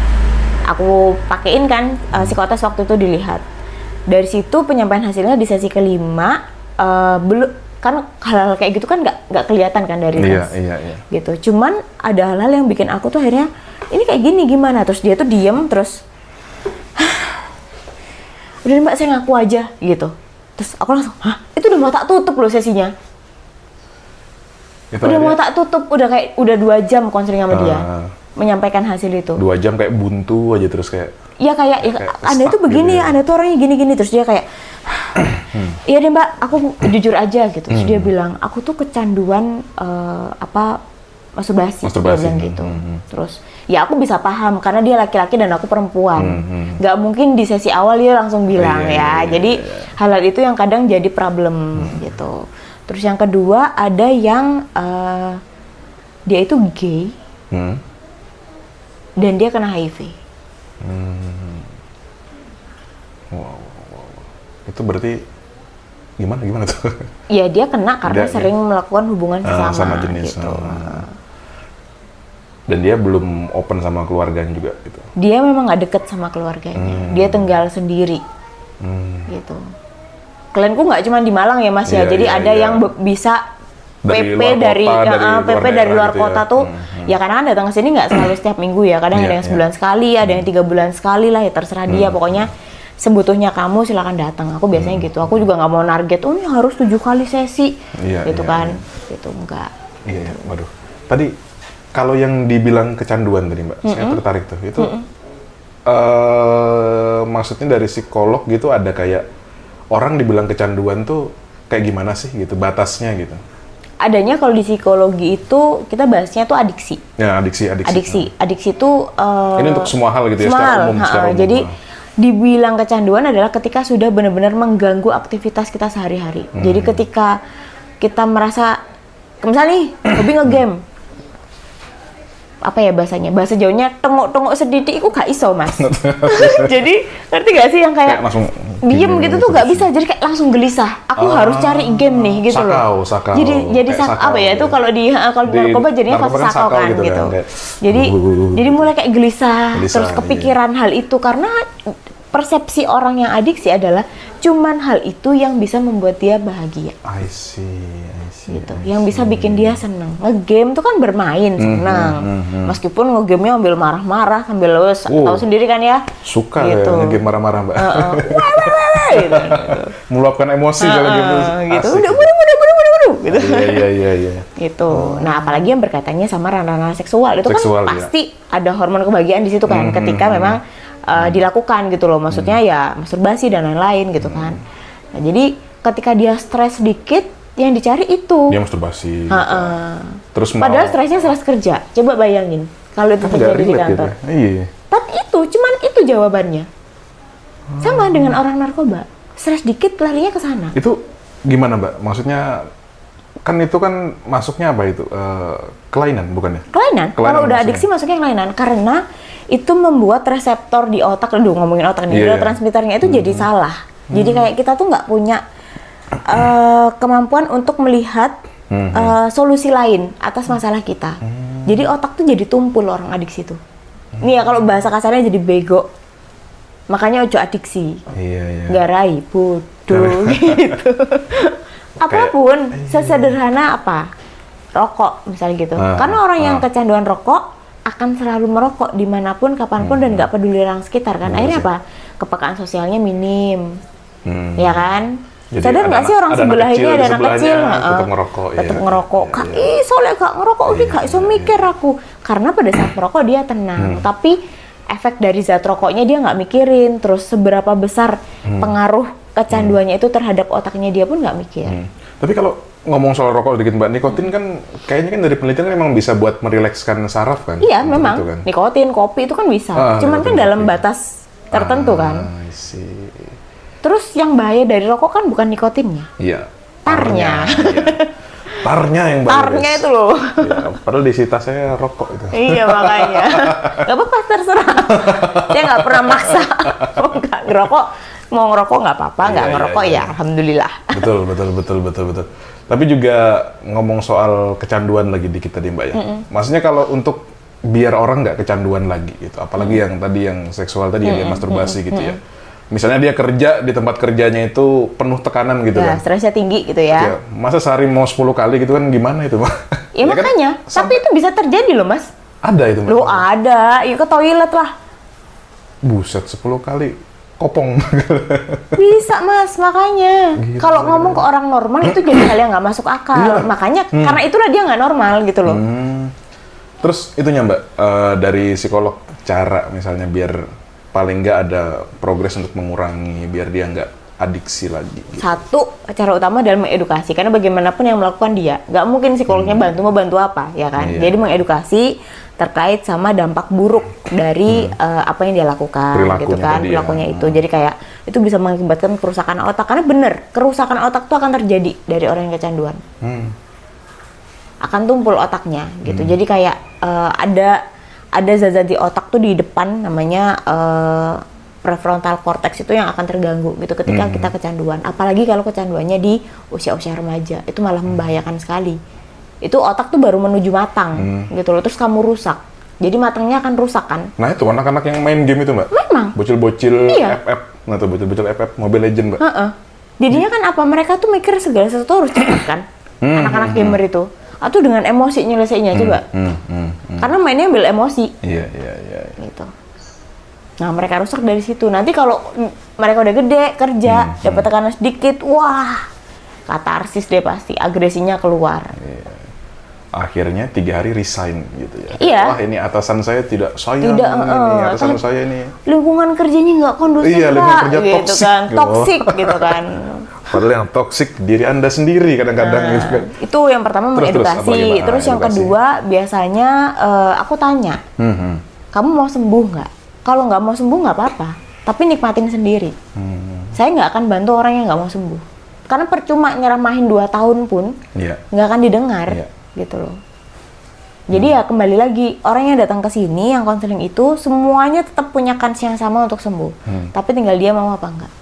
aku pakein kan psikotes waktu itu dilihat. Dari situ penyampaian hasilnya di sesi kelima, belum kan hal-hal kayak gitu kan nggak kelihatan kan dari tes. Iya. Gitu. Cuman ada hal-hal yang bikin aku tuh akhirnya ini kayak gini gimana? Terus dia tuh diem terus, udah mbak saya ngaku aja gitu. Terus aku langsung, hah? Itu udah mau tak tutup loh sesinya. Udah mau tak tutup, udah 2 jam konseling sama dia. Menyampaikan hasil itu. 2 jam kayak buntu aja terus kayak. Iya kayak Anda tuh begini gitu ya, Anda tuh orangnya gini-gini. Terus dia kayak, iya deh mbak, aku jujur aja gitu. Terus dia bilang, aku tuh kecanduan masturbasi. Dia bilang gitu. Terus, ya aku bisa paham karena dia laki-laki dan aku perempuan. Gak mungkin di sesi awal dia langsung bilang Jadi hal-hal itu yang kadang jadi problem gitu. Terus yang kedua ada yang dia itu gay dan dia kena HIV. Wow. Itu berarti gimana tuh? Ya dia kena karena sering melakukan hubungan sesama sama jenis gitu. Dan dia belum open sama keluarganya juga gitu. Dia memang nggak deket sama keluarganya. Dia tinggal sendiri. Gitu. Klienku nggak cuma di Malang ya mas ya. Jadi ada yang bisa PP dari luar kota tuh. Ya karena kan datang ke sini nggak selalu setiap minggu ya. Kadang ada yang sebulan sekali, ada yang 3 bulan sekali lah ya, terserah dia. Pokoknya sebutuhnya kamu silakan datang. Aku biasanya gitu. Aku juga nggak mau target. Oh ini harus 7 kali sesi. Gitu kan. Gitu enggak. Iya. Waduh. Tadi kalau yang dibilang kecanduan tadi Mbak, saya tertarik tuh. Itu maksudnya dari psikolog gitu ada kayak orang dibilang kecanduan tuh kayak gimana sih gitu, batasnya gitu? Adanya kalau di psikologi itu kita bahasnya tuh adiksi. Ya, adiksi. Adiksi itu ini untuk semua hal gitu ya, semua secara hal. umum. Jadi dibilang kecanduan adalah ketika sudah benar-benar mengganggu aktivitas kita sehari-hari. Jadi ketika kita merasa, misalnya nih, hobi nge-game, apa ya bahasanya? Bahasa Jawanya tengok-tengok sedikit, itu gak iso mas. Jadi ngerti gak sih yang kayak langsung diem gitu tuh gak bisa, jadi kayak langsung gelisah. Aku harus cari game nih gitu loh. Sakau. Jadi apa ya? Itu kalau di narkoba jadinya fase sakau kan gitu. Jadi mulai kayak gelisah terus kepikiran hal itu karena persepsi orang yang adiksi adalah cuman hal itu yang bisa membuat dia bahagia. I see. Gitu. Yang bisa bikin dia seneng. Nge-game tuh kan bermain seneng. Meskipun nge-game-nya ambil marah-marah, sambil tahu sendiri kan ya. Suka gitu. Ya nge-game marah-marah Mbak. Gitu. Meluapkan emosi kalau game tuh. Gitu. Udah gitu. Iya. Gitu. Nah, apalagi yang berkaitannya sama ranah seksual itu Seksual, kan pasti ada hormon kebahagiaan di situ kan ketika memang dilakukan gitu loh. Maksudnya ya masturbasi dan lain-lain gitu kan. Nah, jadi ketika dia stres sedikit yang dicari itu. Dia masturbasi. Gitu. Terus padahal stresnya stres kerja. Coba bayangin kalau itu terjadi di kantor. Gitu. Iya. Tapi cuman itu jawabannya. Sama dengan orang narkoba. Stres dikit larinya ke sana. Itu gimana Mbak? Maksudnya kan itu kan masuknya apa itu? Kelainan bukannya? Kelainan. Kalau udah adiksi masuknya kelainan karena itu membuat reseptor di otak, ngomongin otak nih, neurotransmitternya itu jadi salah. Jadi kayak kita tuh nggak punya kemampuan untuk melihat solusi lain atas masalah kita. Jadi otak tuh jadi tumpul orang adiksi tuh. Nih ya kalau bahasa kasarnya jadi bego. Makanya ojo adiksi. Iya. Garai, bodoh gitu. Apapun, sesederhana apa? Rokok misalnya gitu. Karena orang yang kecanduan rokok akan selalu merokok dimanapun, kapanpun dan nggak peduli orang sekitar kan. Akhirnya apa? Kepekaan sosialnya minim. Ya kan? Jadi sadar nggak sih orang sebelah ini ada anak kecil tetap ngerokok, tetap ngerokok. Kak, soalnya gak ngerokok udah gak iso mikir aku. Karena pada saat merokok dia tenang, tapi efek dari zat rokoknya dia nggak mikirin. Terus seberapa besar pengaruh kecanduannya itu terhadap otaknya dia pun nggak mikir. Tapi kalau ngomong soal rokok dikit Mbak, nikotin kan kayaknya kan dari penelitian memang bisa buat merilekskan saraf kan? Iya memang, kan? Nikotin, kopi itu kan bisa. Cuman kan dalam batas tertentu kan. Terus yang bahaya dari rokok kan bukan nikotinnya. Iya. Tarnya. Tarnya yang bahaya. Tarnya itu loh. Ya, padahal di sita saya rokok itu. Iya makanya. Gak apa-apa terserah. Saya nggak pernah maksa. Nggak ngerokok, mau ngerokok nggak apa-apa, nggak ngerokok ya alhamdulillah. Betul. Tapi juga ngomong soal kecanduan lagi di kita Mbak ya. Maksudnya kalau untuk biar orang nggak kecanduan lagi gitu, apalagi yang tadi yang seksual tadi yang masturbasi gitu ya. Misalnya dia kerja di tempat kerjanya itu penuh tekanan gitu kan. Stresnya tinggi gitu ya. Masa sehari mau 10 kali gitu kan gimana itu Mbak? Ya makanya, kan, tapi itu bisa terjadi loh Mas. Ada itu Mbak? Loh ada, yuk ke toilet lah. Buset, 10 kali kopong. Bisa Mas, makanya. Kalau ngomong ke orang normal itu jadi hal yang nggak masuk akal. Makanya karena itulah dia nggak normal gitu loh. Terus itunya Mbak, dari psikolog cara misalnya biar paling nggak ada progres untuk mengurangi biar dia nggak adiksi lagi. Gitu. Satu, cara utama adalah mengedukasi karena bagaimanapun yang melakukan dia, nggak mungkin psikolognya mau bantu apa, ya kan? Jadi mengedukasi terkait sama dampak buruk dari apa yang dia lakukan, gitu kan? Perilakunya itu. Jadi kayak itu bisa mengakibatkan kerusakan otak karena bener kerusakan otak itu akan terjadi dari orang yang kecanduan. Akan tumpul otaknya, gitu. Jadi kayak ada zat-zat di otak tuh di depan namanya prefrontal cortex itu yang akan terganggu gitu ketika kita kecanduan. Apalagi kalau kecanduannya di usia-usia remaja, itu malah membahayakan sekali. Itu otak tuh baru menuju matang gitu loh, terus kamu rusak. Jadi matangnya akan rusak kan. Nah itu anak-anak yang main game itu Mbak? Memang. Bocil-bocil FF, nah tuh bocil-bocil FF, Mobile Legend Mbak. Jadinya kan apa, mereka tuh mikir segala sesuatu harus cepat kan. Anak-anak gamer itu. Atau dengan emosi nyelesainya coba. Karena mainnya ambil emosi. Iya. Gitu. Nah, mereka rusak dari situ. Nanti kalau mereka udah gede, kerja, dapat tekanan sedikit, wah, katarsis deh pasti, agresinya keluar. akhirnya 3 hari resign gitu ya. Iya. Wah ini atasan saya tidak sayang, Tidak, ini atasan saya ini. Lingkungan kerjanya nggak kondusif, Iya, lingkungan Pak, kerja gitu toksik, kan, gitu. toksik gitu kan. Padahal yang toksik diri Anda sendiri kadang-kadang gitu kan. Itu yang pertama Terus, mengedukasi. apa gimana? Terus yang Edukasi. kedua biasanya aku tanya, kamu mau sembuh nggak? Kalau nggak mau sembuh nggak apa-apa, tapi nikmatin sendiri. Saya nggak akan bantu orang yang nggak mau sembuh. Karena percuma nyeramahin 2 tahun pun Iya. nggak akan didengar, Iya. gitu loh. Jadi ya kembali lagi, orang yang datang ke sini, yang konseling itu semuanya tetap punya kans yang sama untuk sembuh. Tapi tinggal dia mau apa enggak.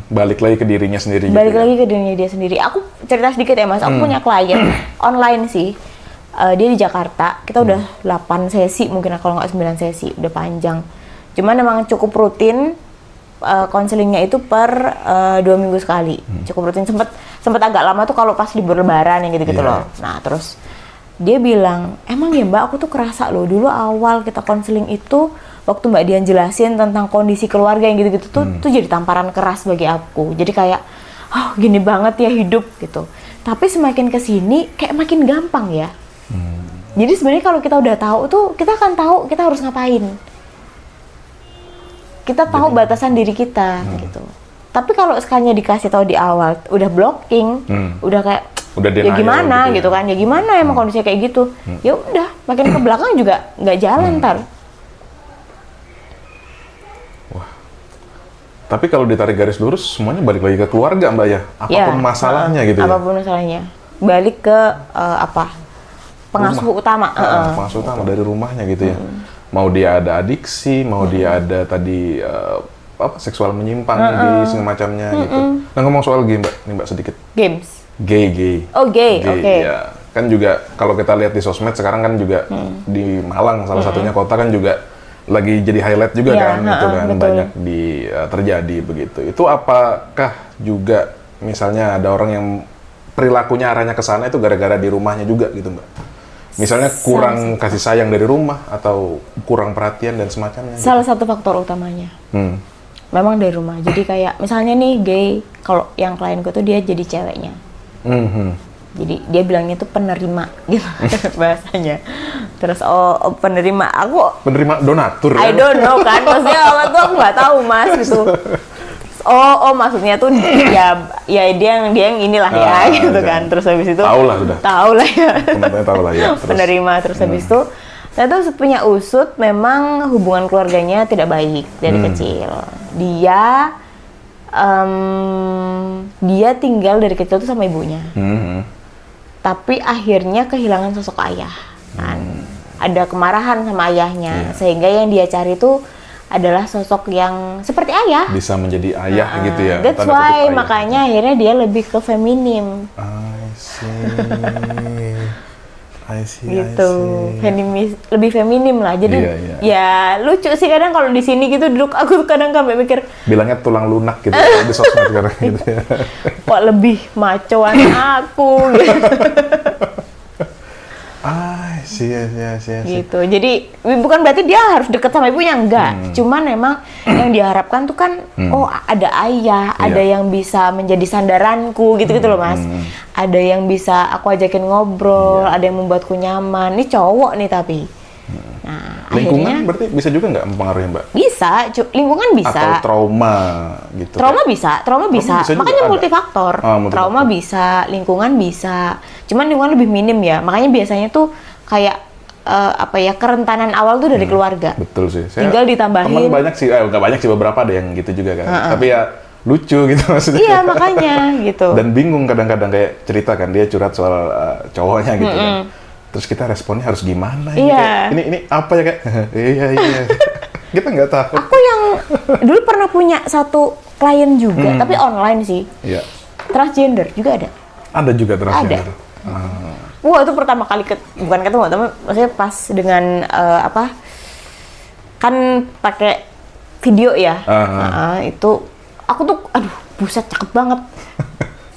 Balik lagi ke dirinya sendiri Balik gitu. lagi ke dirinya dia sendiri. Aku cerita sedikit ya Mas, aku punya klien online sih. Dia di Jakarta, kita udah 8 sesi mungkin kalau nggak 9 sesi, udah panjang. Cuman emang cukup rutin, konselingnya itu per 2 minggu sekali. Cukup rutin, sempet agak lama tuh kalau pas libur lebaran yang gitu-gitu Iya. loh. Nah terus dia bilang, emang ya Mbak, aku tuh kerasa loh dulu awal kita konseling itu waktu Mbak Dian jelasin tentang kondisi keluarga yang gitu-gitu tuh jadi tamparan keras bagi aku. Jadi kayak, oh gini banget ya hidup gitu. Tapi semakin kesini kayak makin gampang ya. Jadi sebenarnya kalau kita udah tahu tuh kita akan tahu kita harus ngapain. Kita tahu batasan diri kita gitu. Tapi kalau sekalinya dikasih tahu di awal, udah blocking, udah kayak Udah ya denial gimana gitu gitu ya. kan, ya gimana emang kondisinya kayak gitu. Ya udah, makin ke belakang juga nggak jalan ntar. Tapi kalau ditarik garis lurus, semuanya balik lagi ke keluarga Mbak ya? Apapun masalahnya gitu ya? Apapun masalahnya. Balik ke pengasuh utama. Pengasuh utama dari rumahnya gitu ya. Mau dia ada adiksi, mau dia ada tadi seksual menyimpang di semacamnya gitu. Nah ngomong soal game Mbak, nih Mbak sedikit. Games. Gay. Oh gay, oke. Ya. Kan juga kalau kita lihat di sosmed sekarang kan juga di Malang salah satunya kota kan juga lagi jadi highlight juga Iya, kan itu kan betul. banyak terjadi begitu. Itu apakah juga misalnya ada orang yang perilakunya arahnya ke sana itu gara-gara di rumahnya juga gitu Mbak? Misalnya kurang kasih sayang dari rumah atau kurang perhatian dan semacamnya. Salah satu faktor utamanya. Hmm. Memang dari rumah. Jadi kayak misalnya nih gay, kalau yang klienku tuh dia jadi ceweknya. Jadi dia bilangnya tuh penerima gitu bahasanya. Terus penerima, Penerima donatur I ya? don't know kan, maksudnya apa tuh aku nggak tahu Mas gitu. Maksudnya tuh ya dia yang inilah ya gitu iya. kan. Terus habis itu Tahu lah sudah. Tahu lah ya. Teman-teman tahu lah ya. Terus, Penerima terus habis itu. Nah itu punya usut memang hubungan keluarganya tidak baik dari kecil. Dia tinggal dari kecil tuh sama ibunya. Tapi akhirnya kehilangan sosok ayah kan. Ada kemarahan sama ayahnya sehingga yang dia cari tuh adalah sosok yang seperti ayah. bisa menjadi ayah gitu ya. That's tanda kutip why ayah. makanya akhirnya dia lebih ke feminim I see. gitu. Lebih feminim lah. Jadi Iya. ya lucu sih kadang kalau di sini gitu duduk aku tuh kadang sampai mikir Bilangnya tulang lunak gitu di sosmed sekarang gitu ya. kok lebih macoan aku gitu. I see. Gitu. Jadi bukan berarti dia harus deket sama ibunya, enggak. Cuman memang yang diharapkan tuh kan ada ayah, ada yang bisa menjadi sandaranku gitu-gitu loh Mas. Ada yang bisa aku ajakin ngobrol, ada yang membuatku nyaman. Ini cowok nih tapi. Nah, Lingkungan akhirnya berarti bisa juga nggak mempengaruhi Mbak? bisa, lingkungan bisa. Atau trauma gitu? Trauma bisa bisa juga makanya ada. multifaktor. Trauma bisa, lingkungan bisa. Cuman lingkungan lebih minim ya. Makanya biasanya tuh kayak kerentanan awal tuh dari keluarga. Betul sih. Tinggal ditambahin. Teman banyak sih, nggak banyak sih, beberapa ada yang gitu juga kan. Tapi ya lucu gitu maksudnya. Iya makanya gitu. Dan bingung kadang-kadang kayak cerita kan dia curhat soal cowoknya gitu kan. Terus kita responnya harus gimana? Iya. Ini apa ya kayak? Iya. Kita nggak tahu. Aku yang dulu pernah punya satu klien juga, tapi online sih. Iya. Transgender juga ada. Ada juga transgender. Wah itu pertama kali bukan ketemu, tapi maksudnya pas dengan kan pakai video ya. Itu aku tuh, aduh buset cakep banget.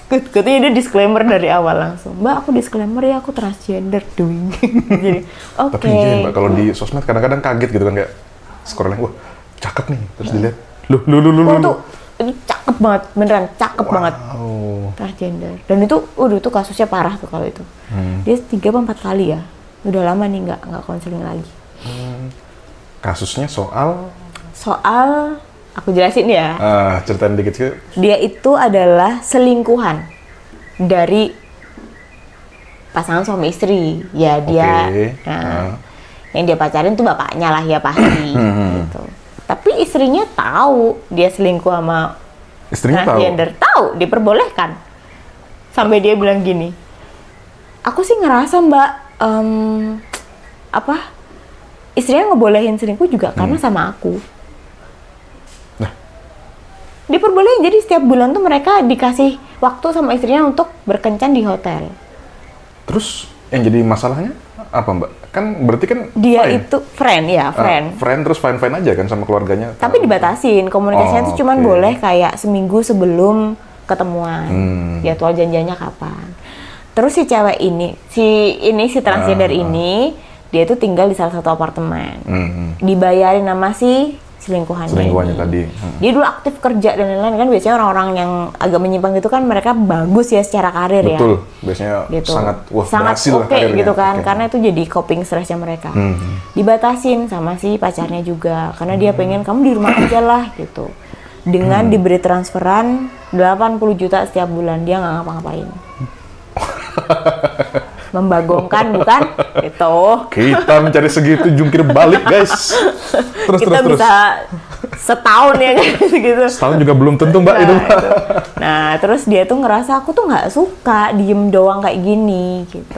Katanya dia disclaimer dari awal langsung. Mbak aku disclaimer ya aku transgender doing. Jadi oke. Tapi iya Mbak, kalau di sosmed kadang-kadang kaget gitu kan kayak scrolling, wah cakep nih. Terus dilihat, lu. Itu cakep banget, beneran cakep banget. transgender. Dan itu kasusnya parah tuh kalau itu. Dia 3 atau 4 kali ya. Udah lama nih nggak konseling lagi. Kasusnya soal aku jelasin ya. Ceritain dikit sih. Dia itu adalah selingkuhan dari pasangan suami istri. Ya dia, yang dia pacarin tuh bapaknya lah ya pasti. Gitu. Tapi istrinya tahu dia selingkuh sama transgender. Tahu, diperbolehkan. Sampai dia bilang gini, aku sih ngerasa mbak, istrinya ngebolehin selingkuh juga karena sama aku. Diperbolehin, jadi setiap bulan tuh mereka dikasih waktu sama istrinya untuk berkencan di hotel. Terus yang jadi masalahnya apa mbak? Kan berarti kan dia fine. Itu friend. Friend terus fine aja kan sama keluarganya. Tapi dibatasin, komunikasinya tuh cuman boleh kayak seminggu sebelum ketemuan. Jadwal janjiannya kapan. Terus si cewek ini, si transgender ini, dia tuh tinggal di salah satu apartemen. Dibayarin sama si selingkuhannya tadi. Dia dulu aktif kerja dan lain-lain, kan biasanya orang-orang yang agak menyimpang gitu kan mereka bagus ya secara karir. Betul. Biasanya gitu. sangat berhasil lah karirnya gitu kan. Karena itu jadi coping stressnya mereka. Dibatasin sama si pacarnya juga karena dia pengen kamu di rumah aja lah gitu. Dengan diberi transferan 80 juta setiap bulan, dia nggak ngapa-ngapain. Membagongkan bukan? Gitu. Kita mencari segitu jungkir balik guys. Kita bisa setahun ya gitu. Setahun juga belum tentu mbak itu. Nah terus dia tuh ngerasa aku tuh nggak suka diem doang kayak gini gitu.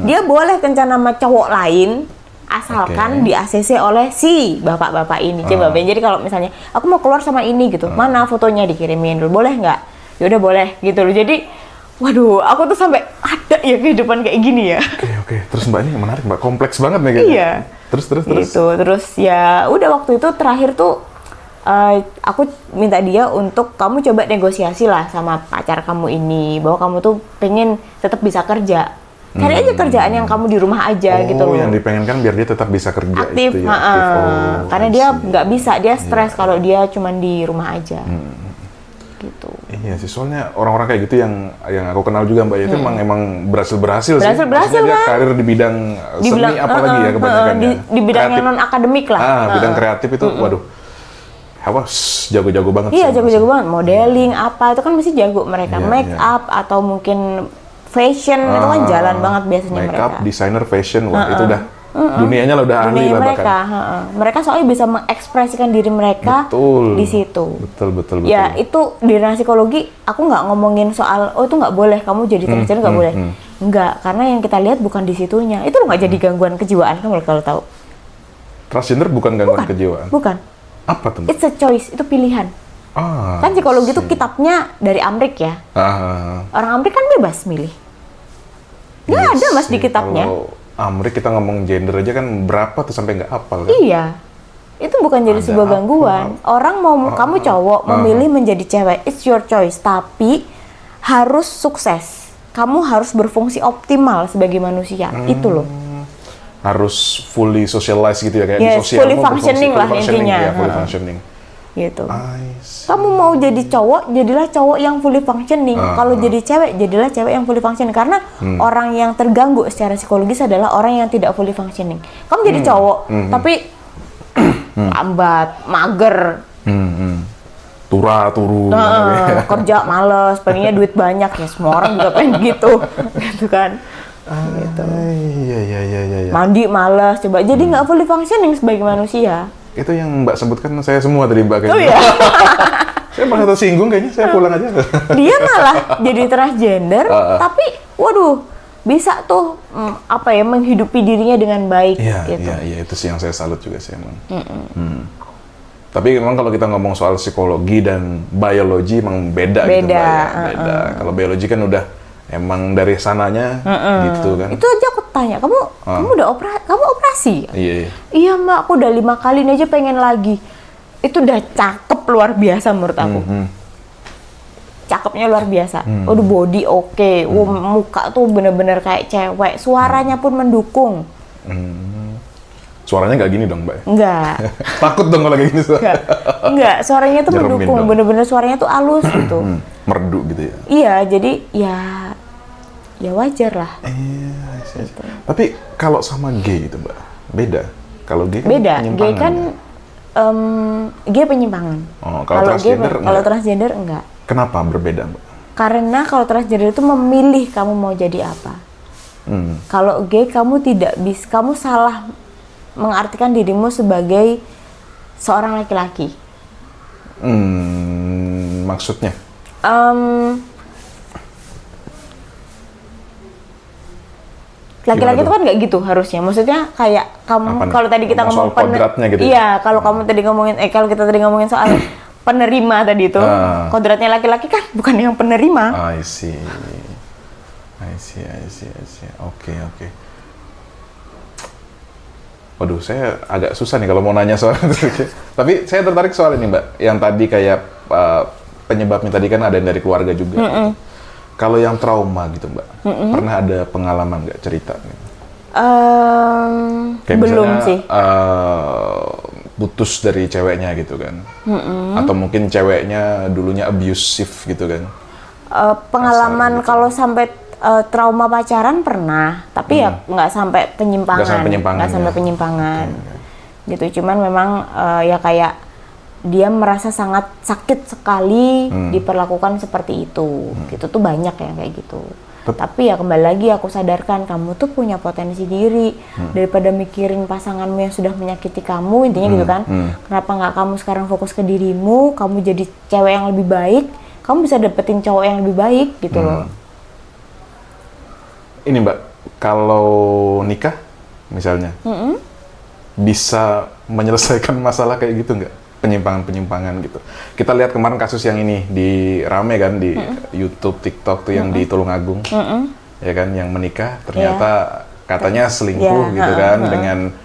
Dia boleh kencan sama cowok lain asalkan di ACC oleh si bapak-bapak ini. Coba jadi kalau misalnya aku mau keluar sama ini gitu, mana fotonya dikirimin dulu, boleh nggak? Ya udah boleh gitu loh. Jadi waduh, aku tuh sampai ada ya kehidupan kayak gini ya. Oke. Terus mbak ini menarik mbak, kompleks banget nih kayaknya. Iya. Terus. Gitu. Terus ya udah waktu itu terakhir tuh aku minta dia untuk kamu coba negosiasi lah sama pacar kamu ini bahwa kamu tuh pengen tetap bisa kerja. Cari aja kerjaan yang kamu di rumah aja gitu loh. Yang dipengen kan biar dia tetap bisa kerja. Aktif. Itu ya, aktif. Karena dia nggak bisa, dia stres kalau dia cuman di rumah aja. Gitu. Iya sih, soalnya orang-orang kayak gitu yang aku kenal juga mbak itu emang berhasil berhasil sih. Berhasil dia kan? karir di bidang seni apalagi ya kebanyakan di bidang yang non akademik lah. Bidang kreatif itu waduh, jago-jago banget. Iya jago-jago banget, modeling apa itu kan mesti jago mereka. Make up atau mungkin fashion itu kan jalan banget biasanya mereka. Make up, desainer, fashion, wah itu udah dunianya lah udah ahli lah bahkan. Mereka soalnya bisa mengekspresikan diri mereka di situ. Betul. Ya itu di ranah psikologi aku nggak ngomongin soal itu nggak boleh kamu jadi transgender nggak boleh. Enggak, karena yang kita lihat bukan di situnya. Itu nggak jadi gangguan kejiwaan kamu kalau tahu. Transgender bukan gangguan kejiwaan. Bukan. Apa tuh? It's a choice, itu pilihan. Kan psikologi itu kitabnya dari Amrik ya. Orang Amrik kan bebas milih. Nggak ada mas di kitabnya. Kalau Amrik kita ngomong gender aja kan berapa tuh sampai nggak hafal kan? Iya, itu bukan jadi sebuah gangguan. Orang mau kamu cowok memilih menjadi cewek, it's your choice. Tapi harus sukses. Kamu harus berfungsi optimal sebagai manusia. Itu loh. Harus fully socialize gitu ya kayak di sosial. Fully functioning lah intinya. Ya, fully functioning. Gitu. Kamu mau jadi cowok, jadilah cowok yang fully functioning. Kalau jadi cewek, jadilah cewek yang fully functioning. Karena orang yang terganggu secara psikologis adalah orang yang tidak fully functioning. Kamu jadi cowok, tapi lambat, mager, turu, kerja males, pengennya duit banyak ya. Semua orang juga pengen gitu, gitu kan. Gitu. Iya. Mandi malas, coba jadi nggak fully functioning sebagai manusia. Itu yang Mbak sebutkan saya semua tadi Mbak kayaknya. Oh iya. Saya malah tersinggung kayaknya, saya pulang aja. Dia malah jadi transgender, tapi waduh bisa tuh menghidupi dirinya dengan baik. Iya, itu sih yang saya salut juga sih emang. Tapi memang kalau kita ngomong soal psikologi dan biologi emang beda. Gitu Mbak ya. Beda. Kalau biologi kan udah emang dari sananya gitu kan. Itu aja aku tanya, kamu udah operasi? Iya. Iya mbak, aku udah 5 kali ini aja pengen lagi. Itu udah cakep luar biasa menurut aku. Cakepnya luar biasa. Udah body oke. Muka tuh bener-bener kayak cewek. Suaranya pun mendukung. Suaranya nggak gini dong, Mbak? Enggak. Takut dong kalau kayak gini. Enggak, suaranya tuh Nyeremin mendukung, dong. bener-bener suaranya tuh halus gitu. Merdu gitu ya. Iya, jadi ya wajar lah. I see. Tapi kalau sama gay itu, Mbak, beda. Kalau gay kan Beda, gay penyimpangan, kan ya? gay penyimpangan. Oh, kalau transgender enggak? Kalau transgender enggak. Kenapa berbeda, Mbak? Karena kalau transgender itu memilih kamu mau jadi apa. Kalau gay kamu tidak bisa, kamu salah mengartikan dirimu sebagai seorang laki-laki. Maksudnya? Laki-laki Gimana itu kan nggak gitu harusnya. Maksudnya kayak kamu Apa nih? kalau tadi kita Ngomong ngomong soal kodratnya gitu ya? iya, kalau kamu tadi ngomongin kalau kita tadi ngomongin soal penerima tadi itu, kodratnya laki-laki kan bukan yang penerima. I see. Oke. Waduh, saya agak susah nih kalau mau nanya soal itu. Tapi saya tertarik soal ini, Mbak. Yang tadi kayak penyebabnya tadi kan ada yang dari keluarga juga. Kalau yang trauma gitu, Mbak, pernah ada pengalaman nggak cerita? Gitu? Kayak Belum misalnya, sih. Putus dari ceweknya gitu kan? Atau mungkin ceweknya dulunya abusive gitu kan? Pengalaman kalau sampai trauma pacaran pernah, tapi ya nggak sampai penyimpangan. Nggak sampai penyimpangan. Gitu. Cuman memang ya kayak dia merasa sangat sakit sekali diperlakukan seperti itu. Gitu tuh banyak ya kayak gitu. Tapi ya kembali lagi aku sadarkan kamu tuh punya potensi diri daripada mikirin pasanganmu yang sudah menyakiti kamu, intinya gitu kan. Kenapa nggak kamu sekarang fokus ke dirimu, kamu jadi cewek yang lebih baik, kamu bisa dapetin cowok yang lebih baik gitu loh. Ini, Mbak, kalau nikah misalnya bisa menyelesaikan masalah kayak gitu nggak? Penyimpangan gitu. Kita lihat kemarin kasus yang ini di rame kan di YouTube, TikTok tuh yang di Tulungagung, ya kan, yang menikah ternyata katanya selingkuh gitu kan dengan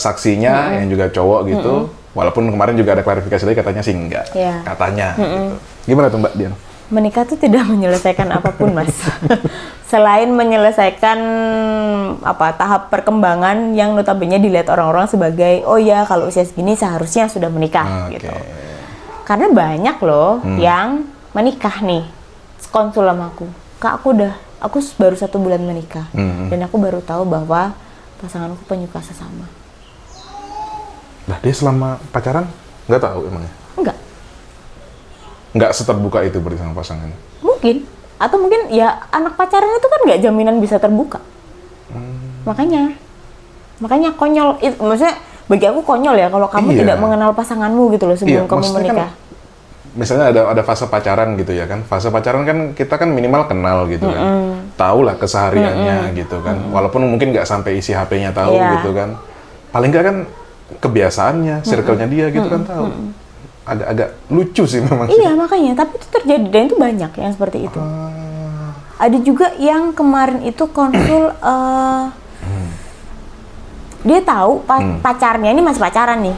saksinya yang juga cowok gitu. Walaupun kemarin juga ada klarifikasi lagi katanya sih enggak, katanya. Gitu. Gimana tuh, Mbak Dian? Menikah tuh tidak menyelesaikan apapun, Mas. Selain menyelesaikan tahap perkembangan yang notabene dilihat orang-orang sebagai oh ya kalau usia segini seharusnya sudah menikah gitu. Karena banyak loh yang menikah nih, konsul sama aku. Kak, aku baru 1 bulan menikah dan aku baru tahu bahwa pasanganku penyuka sesama. Nah, dia selama pacaran nggak tahu emangnya? Nggak seterbuka itu berarti sama pasangannya? Mungkin. Atau mungkin ya anak pacaran itu kan nggak jaminan bisa terbuka. Makanya konyol. Maksudnya bagi aku konyol ya kalau kamu tidak mengenal pasanganmu gitu loh sebelum kamu menikah. Kan, misalnya ada fase pacaran gitu ya kan. Fase pacaran kan kita kan minimal kenal gitu kan. Tahu lah kesehariannya gitu kan. Walaupun mungkin nggak sampai isi HP-nya tahu gitu kan. Paling nggak kan kebiasaannya, circle-nya dia gitu kan tahu. Agak lucu sih memang. Iya makanya, tapi itu terjadi dan itu banyak yang seperti itu. Ada juga yang kemarin itu konsul dia tahu pacarnya ini masih pacaran nih,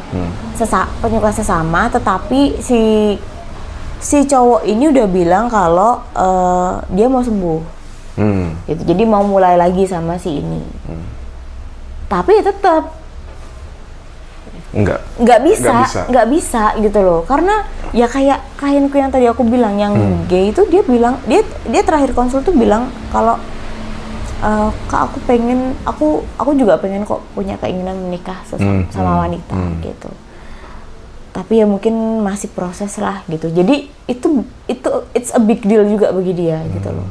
penyuka sesama, tetapi si cowok ini udah bilang kalau dia mau sembuh, gitu. Jadi mau mulai lagi sama si ini, tapi ya tetap nggak bisa gitu loh, karena ya kayak klienku yang tadi aku bilang yang gay itu dia bilang dia terakhir konsul tuh bilang kalau Kak aku juga pengen kok punya keinginan menikah sama wanita gitu, tapi ya mungkin masih proses lah gitu, jadi itu it's a big deal juga bagi dia gitu loh.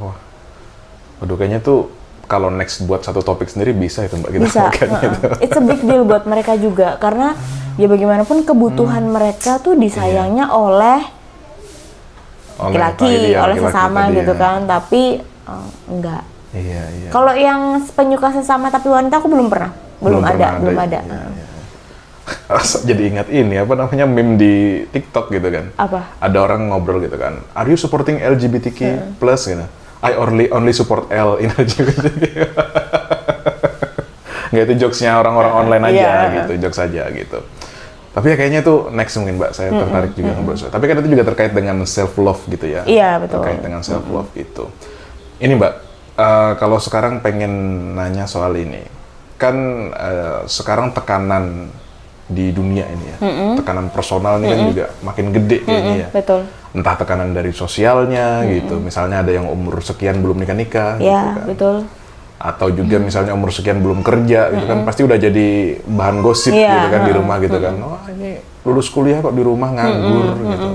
Wah. Waduh, kayaknya tuh kalau next buat satu topik sendiri bisa itu, Mbak, kita bisa. Gitu. It's a big deal buat mereka juga karena ya bagaimanapun kebutuhan mereka tuh disayangnya oleh laki-laki, oleh sesama gitu kan, tapi enggak. Iya. Kalau yang penyuka sesama tapi wanita aku belum ada. Iya. Jadi ingat ini apa namanya meme di TikTok gitu kan. Apa? Ada orang ngobrol gitu kan. Are you supporting LGBTQ plus gitu? I only support L in LGBT. Nggak, itu jokesnya orang-orang online aja gitu, jokes aja gitu. Tapi ya kayaknya itu next mungkin, Mbak, saya tertarik juga ngobrol. Tapi kan itu juga terkait dengan self love gitu ya. Iya, betul. Terkait dengan self love gitu. Ini, Mbak, Kalau sekarang pengen nanya soal ini, kan sekarang tekanan di dunia ini ya, tekanan personal ini kan juga makin gede kayaknya ya. Betul. Entah tekanan dari sosialnya gitu, misalnya ada yang umur sekian belum nikah-nikah gitu Ya, kan. betul. Atau juga misalnya umur sekian belum kerja gitu kan, pasti udah jadi bahan gosip Iya, gitu kan di rumah gitu kan. Wah ini lulus kuliah kok di rumah nganggur gitu.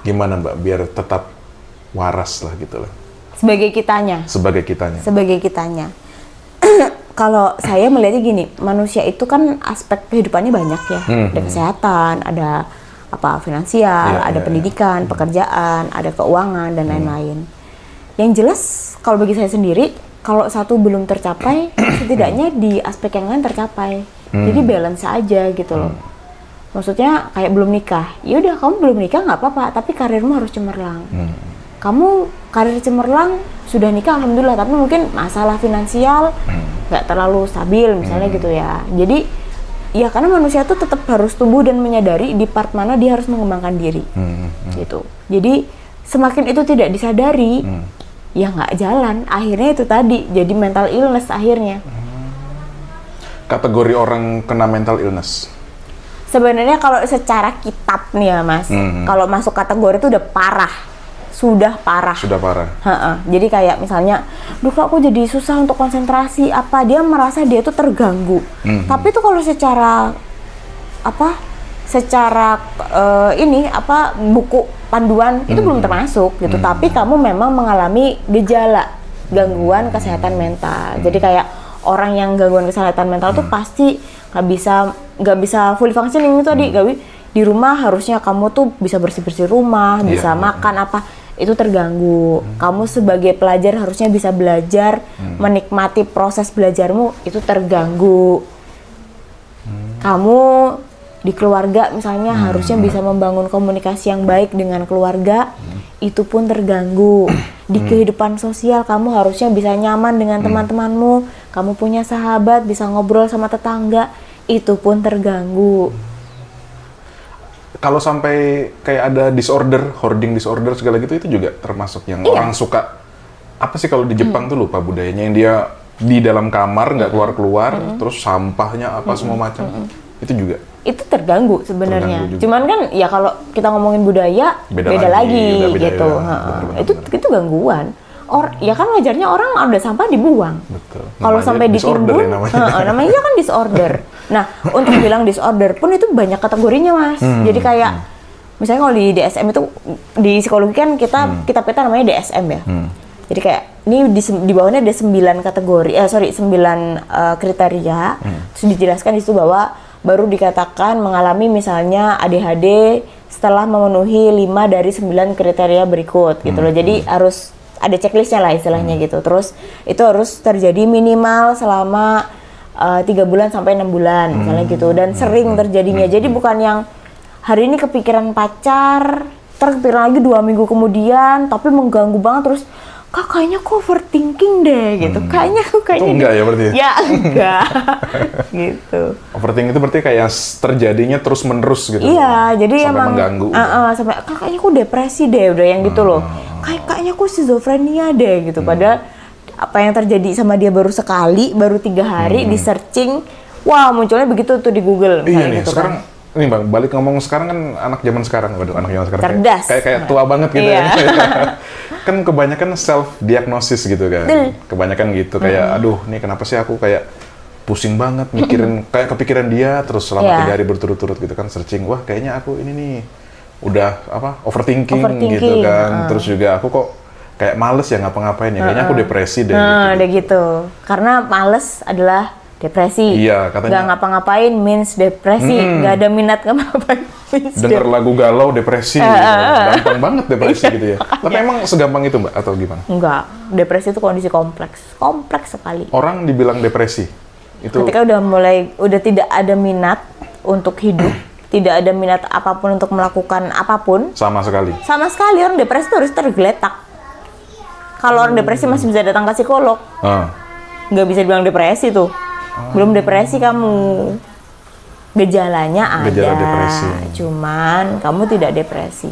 Gimana Mbak biar tetap waras lah gitu lah. Sebagai kitanya. Sebagai kitanya. Sebagai kitanya. Kalau saya melihatnya gini, manusia itu kan aspek kehidupannya banyak ya. Ada kesehatan, ada apa finansial, ada pendidikan, pekerjaan, ada keuangan dan lain-lain. Yang jelas kalau bagi saya sendiri, kalau satu belum tercapai, setidaknya di aspek yang lain tercapai. Jadi balance aja gitu loh. Maksudnya kayak belum nikah, ya udah kamu belum nikah nggak apa-apa, tapi karirmu harus cemerlang. Kamu karir cemerlang, sudah nikah alhamdulillah, tapi mungkin masalah finansial nggak terlalu stabil misalnya gitu ya. Jadi ya karena manusia tuh tetap harus tumbuh dan menyadari di part mana dia harus mengembangkan diri gitu. Jadi semakin itu tidak disadari, ya nggak jalan. Akhirnya itu tadi jadi mental illness akhirnya. Kategori orang kena mental illness. Sebenarnya kalau secara kitab nih ya Mas, kalau masuk kategori itu udah parah. Sudah parah. Sudah parah. Jadi kayak misalnya, duh kok aku jadi susah untuk konsentrasi, apa dia merasa dia tuh terganggu. Tapi tuh kalau secara buku panduan itu belum termasuk gitu. Tapi kamu memang mengalami gejala gangguan kesehatan mental. Jadi kayak orang yang gangguan kesehatan mental tuh pasti nggak bisa fully functioning itu tadi. Di rumah harusnya kamu tuh bisa bersih-bersih rumah, bisa makan apa. Itu terganggu. Kamu sebagai pelajar harusnya bisa belajar, menikmati proses belajarmu, itu terganggu. Kamu di keluarga misalnya harusnya bisa membangun komunikasi yang baik dengan keluarga, itu pun terganggu. Di kehidupan sosial kamu harusnya bisa nyaman dengan teman-temanmu, kamu punya sahabat, bisa ngobrol sama tetangga, itu pun terganggu. Kalau sampai kayak ada disorder, hoarding disorder segala gitu, itu juga termasuk yang orang suka, apa sih kalau di Jepang tuh lupa budayanya, yang dia di dalam kamar nggak keluar-keluar, terus sampahnya apa semua macam, itu juga. Itu terganggu sebenarnya. Cuman kan ya kalau kita ngomongin budaya beda lagi beda gitu. Itu gangguan. Ya kan wajarnya orang ada sampah dibuang. Kalau sampai ditimbun, namanya kan disorder. Nah, untuk bilang disorder pun itu banyak kategorinya Mas. Jadi kayak misalnya kalau di DSM itu di psikologi kan kita namanya DSM ya. Jadi kayak ini di bawahnya ada 9 kategori, 9 kriteria. Terus dijelaskan di situ bahwa baru dikatakan mengalami misalnya ADHD setelah memenuhi 5 dari 9 kriteria berikut gitu loh. Jadi harus ada checklistnya lah istilahnya gitu. Terus itu harus terjadi minimal selama 3 bulan sampai 6 bulan misalnya gitu. Dan sering terjadinya. Jadi bukan yang hari ini kepikiran pacar, terus kepikiran lagi 2 minggu kemudian, tapi mengganggu banget terus. Kak, kayaknya aku overthinking deh gitu. Kayaknya itu enggak ya berarti? Ya enggak. Gitu. Overthinking itu berarti kayak terjadinya terus-menerus gitu. Iya, jadi sampai emang mengganggu. Sampai kayaknya aku depresi deh, udah yang gitu loh. Kayaknya aku schizophrenia deh gitu. Padahal apa yang terjadi sama dia baru sekali, baru 3 hari di searching, wah munculnya begitu tuh di Google misalnya nih, gitu sekarang, kan. Ini Bang, balik ngomong sekarang kan anak zaman sekarang, anak zaman sekarang Cerdas. kayak tua banget gitu Iya. ya. Kan kebanyakan self diagnosis gitu kan. Kebanyakan gitu kayak aduh, nih kenapa sih aku kayak pusing banget mikirin kayak kepikiran dia terus selama 3 hari berturut-turut gitu kan, searching, wah kayaknya aku ini nih udah overthinking gitu kan. Terus juga aku kok kayak males ya ngapa-ngapain ya, kayaknya aku depresi deh Udah gitu. Karena males adalah depresi. Iya, katanya. Gak ngapa-ngapain means depresi. Gak ada minat ngapa-ngapain means denger lagu galau depresi. Gampang banget depresi gitu ya. Tapi emang segampang itu Mbak atau gimana? Enggak. Depresi itu kondisi kompleks. Kompleks sekali. Orang dibilang depresi. Itu Ketika udah tidak ada minat untuk hidup, tidak ada minat apapun untuk melakukan apapun, sama sekali. sama sekali orang depresi itu harus tergeletak. Kalau orang depresi masih bisa datang ke psikolog, nggak bisa dibilang depresi tuh. Belum depresi kamu. Gejalanya ada, Gejala depresi. cuman kamu tidak depresi.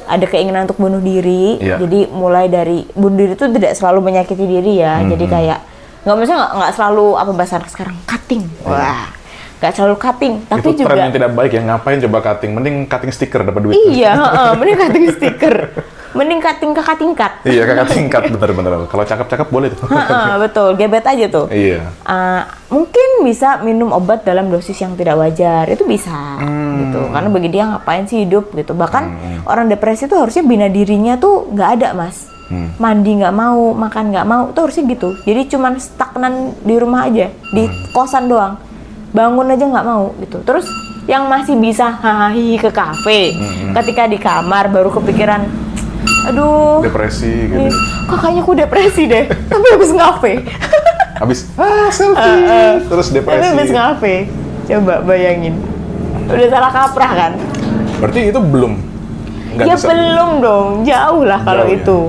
ada keinginan untuk bunuh diri. Iya. Jadi mulai dari bunuh diri itu tidak selalu menyakiti diri ya. Jadi kayak nggak selalu apa bahasa anak sekarang cutting. Wah, nggak selalu cutting, tapi itu juga tren yang tidak baik ya. Ngapain coba cutting? Mending cutting stiker dapat duit. iya, mending cutting stiker, mending cutting kakak tingkat. Iya, kakak tingkat bener-bener. Kalau cakep-cakep boleh tuh. Betul, gebet aja tuh. Iya. Mungkin bisa minum obat dalam dosis yang tidak wajar, itu bisa gitu. Karena bagi dia ngapain sih hidup gitu. Bahkan orang depresi tuh harusnya bina dirinya tuh nggak ada, Mas. Mandi nggak mau, makan nggak mau, tuh harusnya gitu. Jadi cuman stagnan di rumah aja, di kosan doang. Bangun aja nggak mau gitu. Terus yang masih bisa hahaha ke kafe, ketika di kamar baru kepikiran, aduh, Depresi gitu. kok kayaknya aku depresi deh, tapi habis ngafe. Habis selfie, terus Tapi depresi. habis ngafe, coba bayangin, udah salah kaprah kan? Berarti itu belum nggak Ya bisa. belum dong, jauh lah kalau Jauh ya. itu.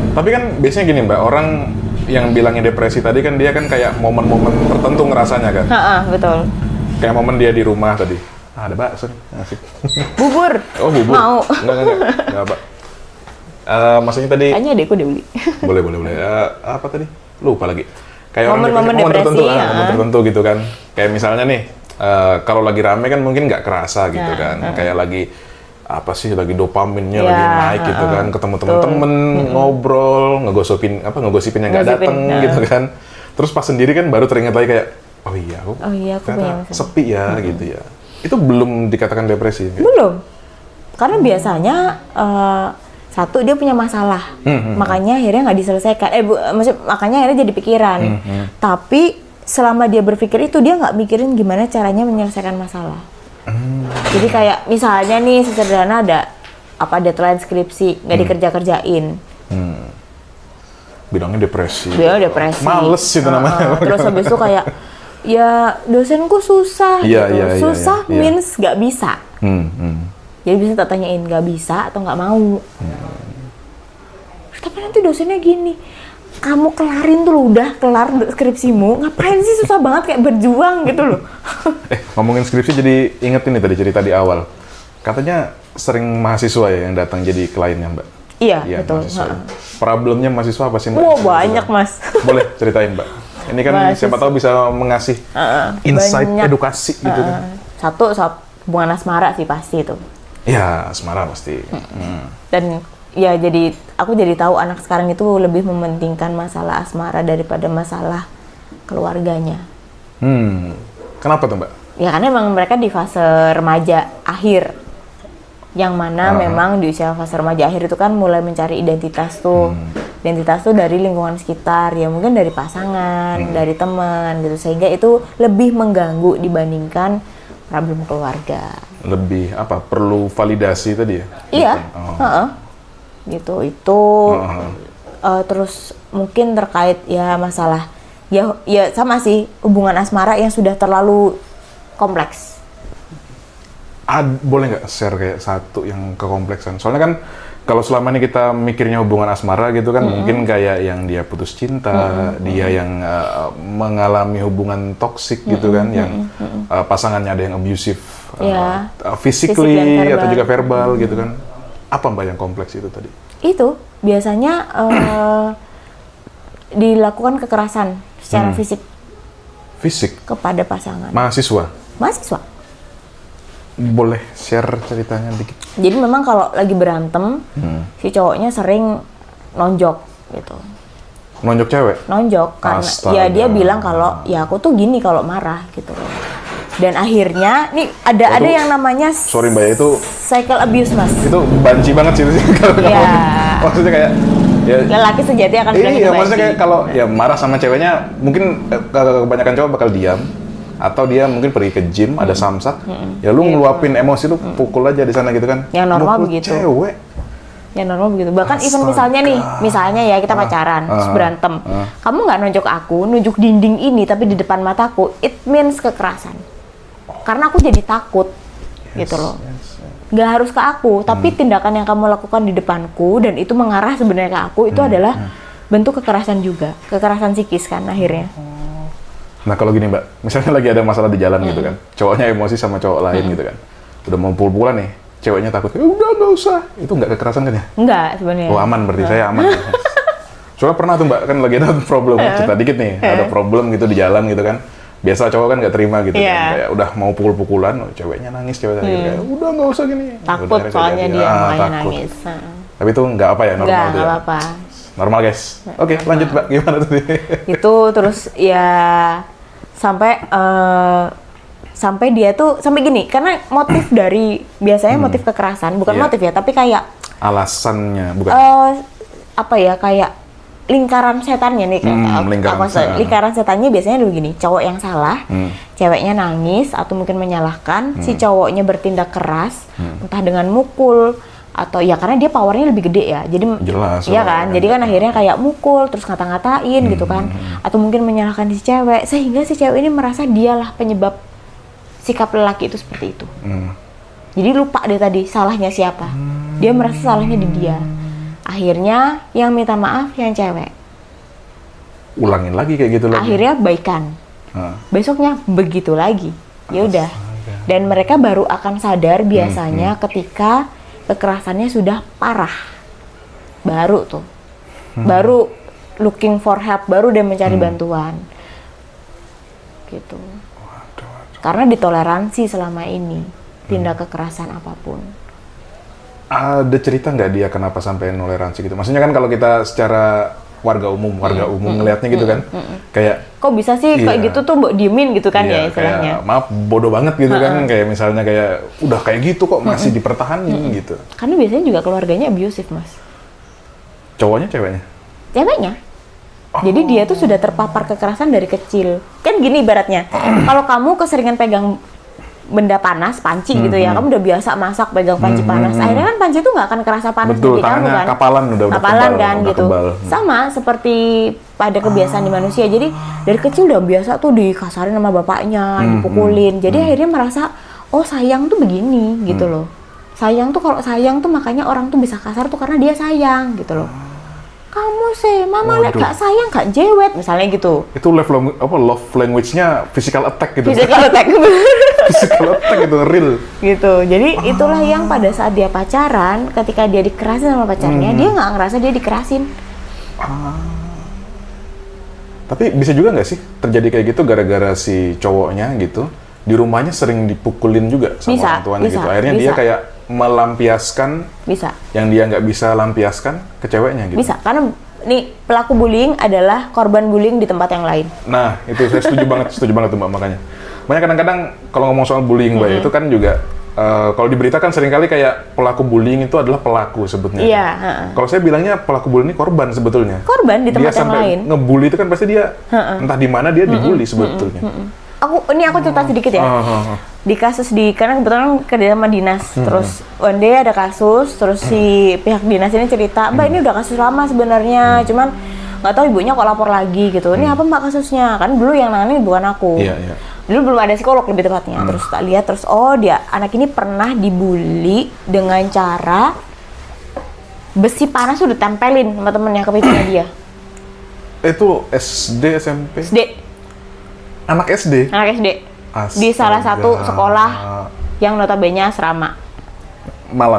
Tapi kan biasanya gini Mbak, orang yang bilangnya depresi tadi kan dia kan kayak momen-momen tertentu ngerasanya kan. Betul. Kayak momen dia di rumah tadi. Ada bakso nih, asik. Bubur. Oh bubur. Mau. Enggak Pak. Maksudnya tadi Kayaknya adekku udah beli. boleh. Apa tadi? Lupa lagi. Kayak orang Momen-momen momen tertentu, depresi, momen tertentu gitu kan. Kayak misalnya nih, kalau lagi rame kan mungkin nggak kerasa gitu kan. Kayak lagi apa sih, lagi dopaminnya lagi naik gitu kan, ketemu temen-temen, ngobrol, ngegosipin yang nggak dateng gitu kan. Terus pas sendiri kan baru teringat lagi kayak, oh iya aku aku ternyata punya masalah. sepi ya gitu ya. Itu belum dikatakan depresi. Gitu. Belum. Karena biasanya satu dia punya masalah, makanya akhirnya nggak diselesaikan. Makanya akhirnya jadi pikiran. Tapi selama dia berpikir itu dia nggak mikirin gimana caranya menyelesaikan masalah. Jadi kayak misalnya nih sesederhana ada apa deadline skripsi nggak dikerja-kerjain. Bilangnya depresi. Dia depresi. Males itu namanya. Terus habis itu kayak ya dosenku susah Iya, gitu. iya, iya, Susah iya. means nggak bisa. Jadi bisa tak tanyain nggak bisa atau nggak mau. Tapi nanti dosennya gini, kamu kelarin tuh udah kelar skripsimu, ngapain sih susah banget kayak berjuang gitu loh. Ngomongin skripsi jadi inget ini tadi cerita di awal. Katanya sering mahasiswa ya yang datang jadi kliennya Mbak. Iya, betul. Mahasiswa. Problemnya mahasiswa apa sih Mbak? Wah, banyak Mas. Boleh ceritain Mbak. Ini kan Mahasiswa. siapa tahu bisa mengasih insight banyak. edukasi gitu kan. Satu soal hubungan asmara sih pasti itu. Ya, asmara pasti. Dan ya jadi aku jadi tahu anak sekarang itu lebih mementingkan masalah asmara daripada masalah keluarganya. Kenapa tuh Mbak? Ya karena memang mereka di fase remaja akhir, yang mana memang di usia fase remaja akhir itu kan mulai mencari identitas tuh. Identitas tuh dari lingkungan sekitar, ya mungkin dari pasangan, dari teman gitu, sehingga itu lebih mengganggu dibandingkan problem keluarga. Lebih apa? Perlu validasi tadi ya? Iya, Oh. gitu itu. Terus mungkin terkait ya masalah ya sama sih hubungan asmara yang sudah terlalu kompleks. Boleh nggak share kayak satu yang kekompleksan? Soalnya kan kalau selama ini kita mikirnya hubungan asmara gitu kan, mungkin kayak yang dia putus cinta, dia yang mengalami hubungan toksik gitu kan, yang pasangannya ada yang abusive, physically Fisik dan atau verbal. juga verbal gitu kan. Apa Mbak yang kompleks itu tadi? Itu biasanya dilakukan kekerasan secara fisik Fisik, kepada pasangan. mahasiswa. Mahasiswa. Boleh share ceritanya dikit? Jadi memang kalau lagi berantem, si cowoknya sering nonjok gitu. Nonjok cewek? Nonjok karena Astaga. ya dia bilang kalau ya aku tuh gini kalau marah gitu. Dan akhirnya nih ada yang namanya Sorry Mbak, itu cycle abuse, Mas. banci banget sih kalau Iya. maksudnya kayak ya, Lelaki sejati akan bilang itu iya, maksudnya banci. kayak kalau ya marah sama ceweknya, mungkin kebanyakan cowok bakal diam, atau dia mungkin pergi ke gym, ada samsak, ya lu ngeluapin emosi lu, pukul aja di sana gitu kan. Yang normal Mukul begitu. Cewek. Ya normal begitu. Bahkan even Astaga. misalnya ya kita pacaran, terus berantem. Kamu nggak nunjuk aku, nunjuk dinding ini tapi di depan mataku, it means kekerasan. Karena aku jadi takut, gitu loh. Nggak harus ke aku, tapi tindakan yang kamu lakukan di depanku dan itu mengarah sebenarnya ke aku itu adalah bentuk kekerasan juga, kekerasan psikis kan akhirnya. Nah kalau gini Mbak, misalnya lagi ada masalah di jalan gitu kan, cowoknya emosi sama cowok lain gitu kan, udah mau pukul-pukulan nih, ceweknya takut, udah nggak usah. Itu nggak kekerasan kan ya? Enggak sebenarnya. Oh aman berarti, saya aman. Soalnya pernah tuh Mbak, kan lagi ada problem, cerita dikit nih, ada problem gitu di jalan gitu kan. Biasa cowok kan nggak terima gitu kan, kayak udah mau pukul-pukulan, ceweknya nangis, kayak udah nggak usah gini. Takut Udah, soalnya dia makanya takut. nangis. Tapi itu nggak apa ya, normal Enggak, tuh ya? apa-apa. Normal guys. Oke, lanjut Mbak, gimana tuh? Itu terus ya sampai dia tuh sampai gini, karena motif dari biasanya motif kekerasan bukan motif ya, tapi kayak alasannya bukan apa ya, kayak lingkaran setannya nih kayak lingkaran setannya biasanya dulu gini, cowok yang salah, ceweknya nangis atau mungkin menyalahkan, si cowoknya bertindak keras, entah dengan mukul atau ya karena dia powernya lebih gede ya, jadi jelas, ya kan, jadi kan akhirnya kayak mukul terus ngata-ngatain gitu kan, atau mungkin menyalahkan si cewek sehingga si cewek ini merasa dialah penyebab sikap lelaki itu seperti itu. Jadi lupa deh tadi salahnya siapa, dia merasa salahnya di dia. Akhirnya yang minta maaf yang cewek. Ulangin lagi kayak gitu lagi. Akhirnya baikan. Besoknya begitu lagi. Ya udah. Dan mereka baru akan sadar biasanya ketika kekerasannya sudah parah. Baru tuh. Baru looking for help, baru dia mencari bantuan. Gitu. Karena ditoleransi selama ini tindak kekerasan apapun. Ada cerita nggak dia kenapa sampai toleransi gitu? Maksudnya kan kalau kita secara warga umum ngelihatnya gitu kan, kayak kok bisa sih kayak gitu tuh mbok diemin gitu kan ya istilahnya. Kayak, maaf bodoh banget gitu kan, kayak misalnya kayak udah kayak gitu kok masih dipertahanin gitu. Karena biasanya juga keluarganya abusive mas. Cowoknya ceweknya? Ceweknya. Jadi dia tuh sudah terpapar kekerasan dari kecil. Kan gini ibaratnya, kalau kamu keseringan pegang benda panas, panci gitu ya, kamu udah biasa masak pegang panci panas, akhirnya kan panci itu nggak akan kerasa panas di kamu kan. Kapalan udah kapalan kebal, kan udah gitu. Kebal. Sama seperti pada kebiasaan di manusia. Jadi dari kecil udah biasa tuh dikasarin sama bapaknya, dipukulin. Jadi akhirnya merasa, oh sayang tuh begini gitu loh. Sayang tuh kalau sayang tuh makanya orang tuh bisa kasar tuh karena dia sayang gitu loh. Kamu sih, mama lek gak sayang gak jewet misalnya gitu. Itu love language-nya physical attack gitu. Physical attack. Physical attack itu real. Gitu. Jadi itulah yang pada saat dia pacaran, ketika dia dikerasin sama pacarnya, dia nggak ngerasa dia dikerasin. Tapi bisa juga nggak sih terjadi kayak gitu gara-gara si cowoknya gitu di rumahnya sering dipukulin juga sama orang tuanya gitu. Akhirnya dia kayak melampiaskan yang dia nggak bisa lampiaskan ke ceweknya gitu. Bisa, karena nih pelaku bullying adalah korban bullying di tempat yang lain. Nah itu saya setuju banget tuh Mbak, makanya kadang-kadang kalau ngomong soal bullying Mbak, itu kan juga kalau diberitakan seringkali kayak pelaku bullying itu adalah pelaku sebetulnya. Iya. Kalau saya bilangnya pelaku bullying ini korban sebetulnya. Korban di tempat yang lain. Dia sampai ngebully itu kan pasti dia entah di mana dia dibully sebetulnya. Aku cerita sedikit ya. Di kasus karena kebetulan kerja sama dinas, terus one day ada kasus, terus si pihak dinas ini cerita, Mbak ini udah kasus lama sebenarnya, cuman nggak tahu ibunya kok lapor lagi gitu. Ini apa Mbak kasusnya? Kan dulu yang nangani bukan aku. Iya. Dulu belum ada psikolog lebih tepatnya. Terus tak lihat, terus dia anak ini pernah dibully dengan cara besi panas udah tempelin sama temennya ke pipinya dia. Itu SD, SMP? SD. Anak SD? Anak SD. Di salah satu sekolah yang notabene asrama. Malang.